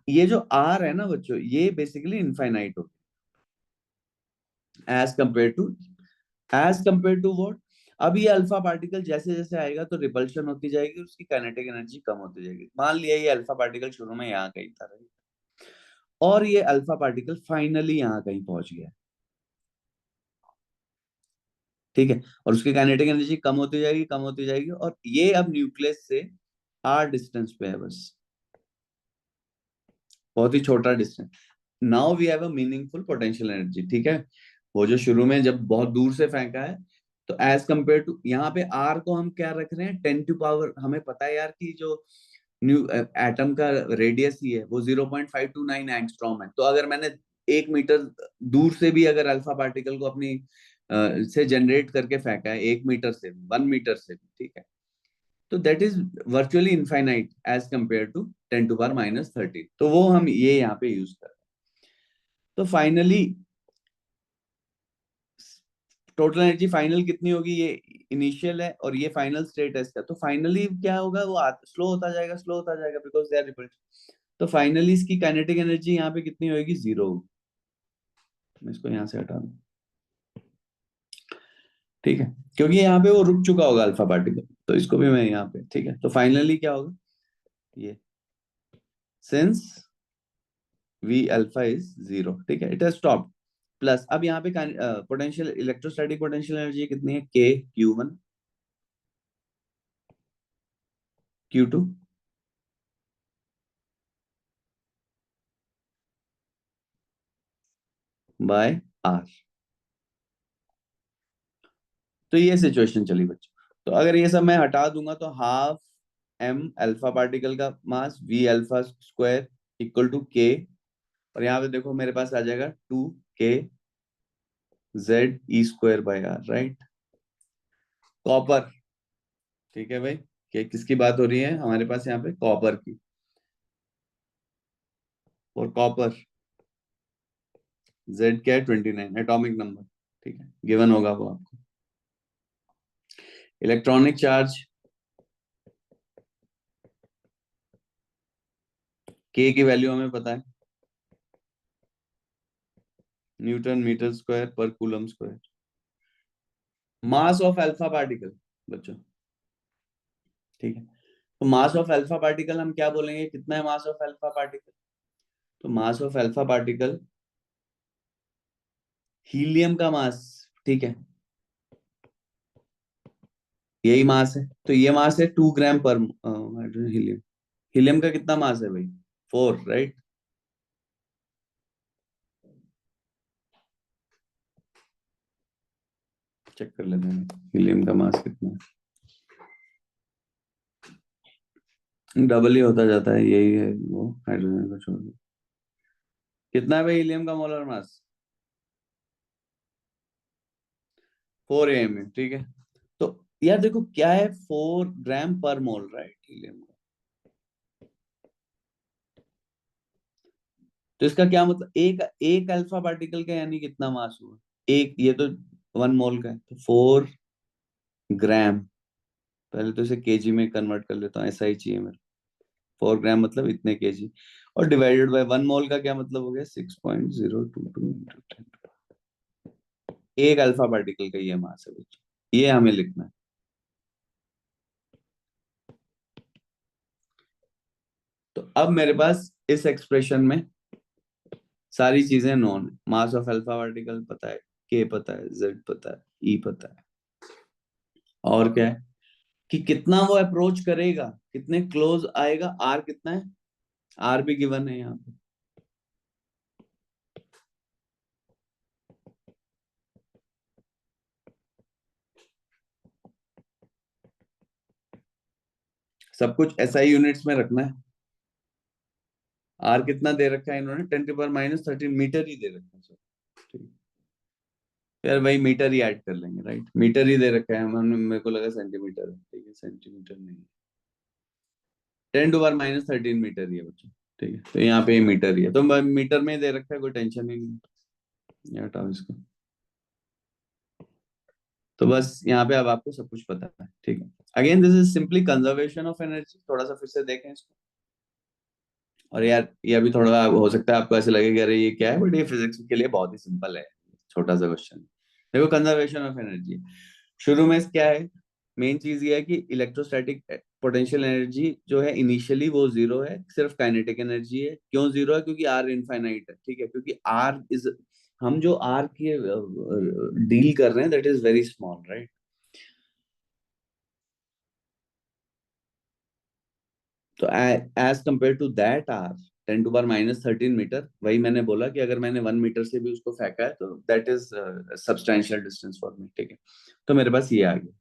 ये जो आर है ना बच्चों, ये बेसिकली इनफाइनाइट हो, एज कंपेयर टू व्हाट। अब ये अल्फा पार्टिकल जैसे जैसे आएगा तो रिपल्शन होती जाएगी, उसकी काइनेटिक एनर्जी कम होती जाएगी। मान लिया ये अल्फा पार्टिकल शुरू में यहाँ कहीं था, right? और ये अल्फा पार्टिकल फाइनली यहाँ कहीं पहुंच गया, ठीक है, और उसकी काइनेटिक एनर्जी कम होती जाएगी, कम होती जाएगी, और ये अब न्यूक्लियस से आर डिस्टेंस पे है बस, बहुत ही छोटा distance. Now we have a meaningful potential energy, ठीक है। वो जो शुरू में जब बहुत दूर से फेंका है, तो एज कंपेयर टू यहाँ पे आर को हम क्या रख रहे हैं, 10 टू पावर, हमें पता है यार कि जो न्यू एटम का रेडियस ही है वो 0.529 एंगस्ट्रॉम है। तो अगर मैंने 1 मीटर दूर से भी अगर अल्फा पार्टिकल को अपनी से जनरेट करके फेंका है 1 मीटर से 1 मीटर से, ठीक है, तो that is virtually infinite as compare to 10⁻⁻13। तो वो हम ये यहाँ पे यूज कर रहे हैं। तो फाइनली टोटल एनर्जी फाइनल कितनी होगी, ये इनिशियल है और ये फाइनल स्टेट है इसका, तो फाइनली क्या होगा, वो स्लो होता जाएगा, स्लो होता जाएगा, बिकॉज दे आर रिपल्सिव। तो फाइनली इसकी काइनेटिक एनर्जी यहाँ पे कितनी होगी, 0 होगी। मैं इसको यहाँ से हटा दूं, ठीक है, क्योंकि यहाँ पे वो रुक चुका होगा अल्फा पार्टिकल, तो इसको भी मैं यहाँ पे, ठीक है, तो फाइनली क्या होगा, ये सिंस V अल्फा इज 0, ठीक है, इट हैज स्टॉप्ड। प्लस अब यहाँ पे पोटेंशियल, इलेक्ट्रोस्टैटिक पोटेंशियल एनर्जी कितनी है, K Q1 Q2 bye R। तो ये सिचुएशन चली बच्चों। तो अगर ये सब मैं हटा दूंगा तो हाफ m अल्फा पार्टिकल का mass V alpha square equal to K, और यहाँ पे देखो मेरे पास आ जाएगा 2K Z E square by R, right. Copper, ठीक है भाई, किसकी बात हो रही है हमारे पास यहाँ पे, कॉपर की। और कॉपर Z क्या है, 29 एटॉमिक नंबर, ठीक है, गिवन होगा वो आपको। इलेक्ट्रॉनिक चार्ज K की वैल्यू हमें पता है, न्यूटन मीटर स्क्वायर पर coulomb square. Mass of alpha particle बच्चों, ठीक है, तो मास ऑफ अल्फा पार्टिकल हम क्या बोलेंगे, कितना है मास ऑफ अल्फा पार्टिकल, तो mass of alpha particle helium का मास, ठीक है, यही मास है, तो ये मास है 2 ग्राम पर हाइड्रोजन हीलियम। हीलियम का कितना मास है भाई, 4, राइट। चेक कर लेते हैं हीलियम का मास कितना है, डबल ही होता जाता है, यही है वो, हाइड्रोजन को छोड़ दो। कितना है भाई हीलियम का मोलर मास, 4 AMU, ठीक है। तो यार देखो क्या है, 4 ग्राम पर मोल, राइट, हीलियम का। तो इसका क्या मतलब, एक एक अल्फा पार्टिकल का यानी कितना मास हुआ, एक, ये तो 1 मोल का है, तो 4 ग्राम, पहले तो इसे केजी में कन्वर्ट कर लेता हूँ, ऐसा ही चाहिए मेरे। 4 ग्राम मतलब इतने केजी, और डिवाइडेड बाय 1 मोल का क्या मतलब हो गया, 6.022 × 10। एक अल्फा पार्टिकल का ये मास है बच्चों, ये हमें लिखना है। तो अब मेरे पास इस एक्सप्रेशन में सारी चीजें नोन है, मास ऑफ अल्फा पार्टिकल पता है, के पता है, जेड पता है, ई पता है, और क्या है कि कितना वो अप्रोच करेगा, कितने क्लोज आएगा, आर कितना है, आर भी गिवन है यहाँ पे। सब कुछ एसआई यूनिट्स में रखना है। आर कितना दे रखा है इन्होंने, 10⁻⁻13 मीटर ही दे रखा है, ठीक है यार, भाई मीटर ही ऐड कर लेंगे, राइट, मीटर ही दे रखा है, हमने, मेरे को लगा सेंटीमीटर है, ठीक है, सेंटीमीटर नहीं, 10⁻⁻13 मीटर ही है बच्चों, ठीक है, तो यहाँ पे मीटर ही है, तो मीटर में दे रखा है, कोई टेंशन ही नहीं, ये हटाओ इसको। तो बस यहाँ पे अब आपको सब कुछ पता है, ठीक है। Again this is simply conservation of energy, थोड़ा सा फिर से देखें इसको। और यार ये अभी थोड़ा हो सकता है आपको ऐसे लगे कि अरे ये क्या है, बट ये फिजिक्स के लिए बहुत ही सिंपल है, छोटा सा क्वेश्चन। देखो कंजर्वेशन ऑफ एनर्जी, शुरू में क्या है, मेन चीज ये है कि इलेक्ट्रोस्टैटिक पोटेंशियल एनर्जी जो है इनिशियली वो 0 है, सिर्फ काइनेटिक एनर्जी है। क्यों 0 है, क्योंकि आर इनफाइनाइट है, ठीक है, क्योंकि आर इज, हम जो आर की डील कर रहे हैं that is very small, right. तो as compare to that are 10⁻⁻13 metre, वही मैंने बोला कि अगर मैंने 1 मीटर से भी उसको फेंका है तो that is substantial distance for me, ठीक है। तो मेरे पास ये आ गया,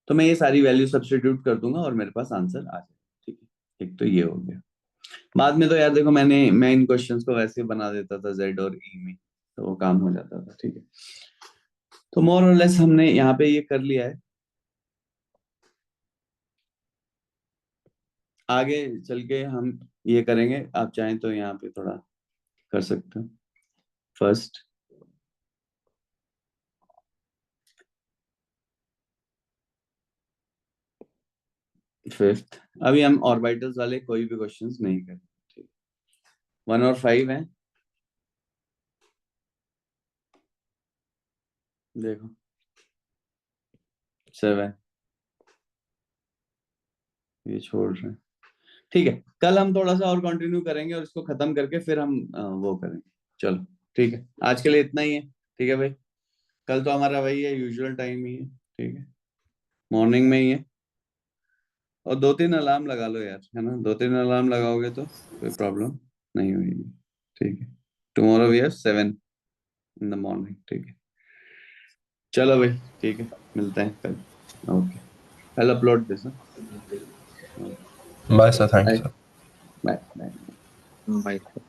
तो मैं ये सारी वैल्यू सब्स्टिट्यूट कर दूंगा और मेरे पास आंसर आ जाएगा, ठीक है। एक तो ये हो गया। बाद में तो यार देखो मैं इन क्वेश्चंस को वैसे बना देता था जेड और ई में, तो वो काम हो जाता था। ठीक है, तो मोर और लेस हमने यहाँ पे ये कर लिया है। आगे चल के हम ये करेंगे, आप चाहें तो यहाँ पे थोड़ा कर सकते हो। फर्स्ट, फिफ्थ, अभी हम ऑर्बिटल्स वाले कोई भी क्वेश्चंस नहीं करें। ठीक, 1 और 5 है, देखो 7 ये छोड़ रहे हैं। ठीक है, कल हम थोड़ा सा और कंटिन्यू करेंगे और इसको खत्म करके फिर हम वो करेंगे। चलो ठीक है, आज के लिए इतना ही है। ठीक है भाई, कल तो हमारा वही है, यूजुअल टाइम ही है। ठीक है, मॉर्निंग में ही है। और 2-3 अलार्म लगा लो यार, है ना, 2-3 अलार्म लगाओगे तो कोई प्रॉब्लम नहीं होगी। ठीक है, tomorrow we have 7 in the morning. ठीक है, चलो भाई, ठीक है, मिलते हैं कल। ओके, कल upload this. Bye, sir. Thank you, bye sir. Bye bye. Bye.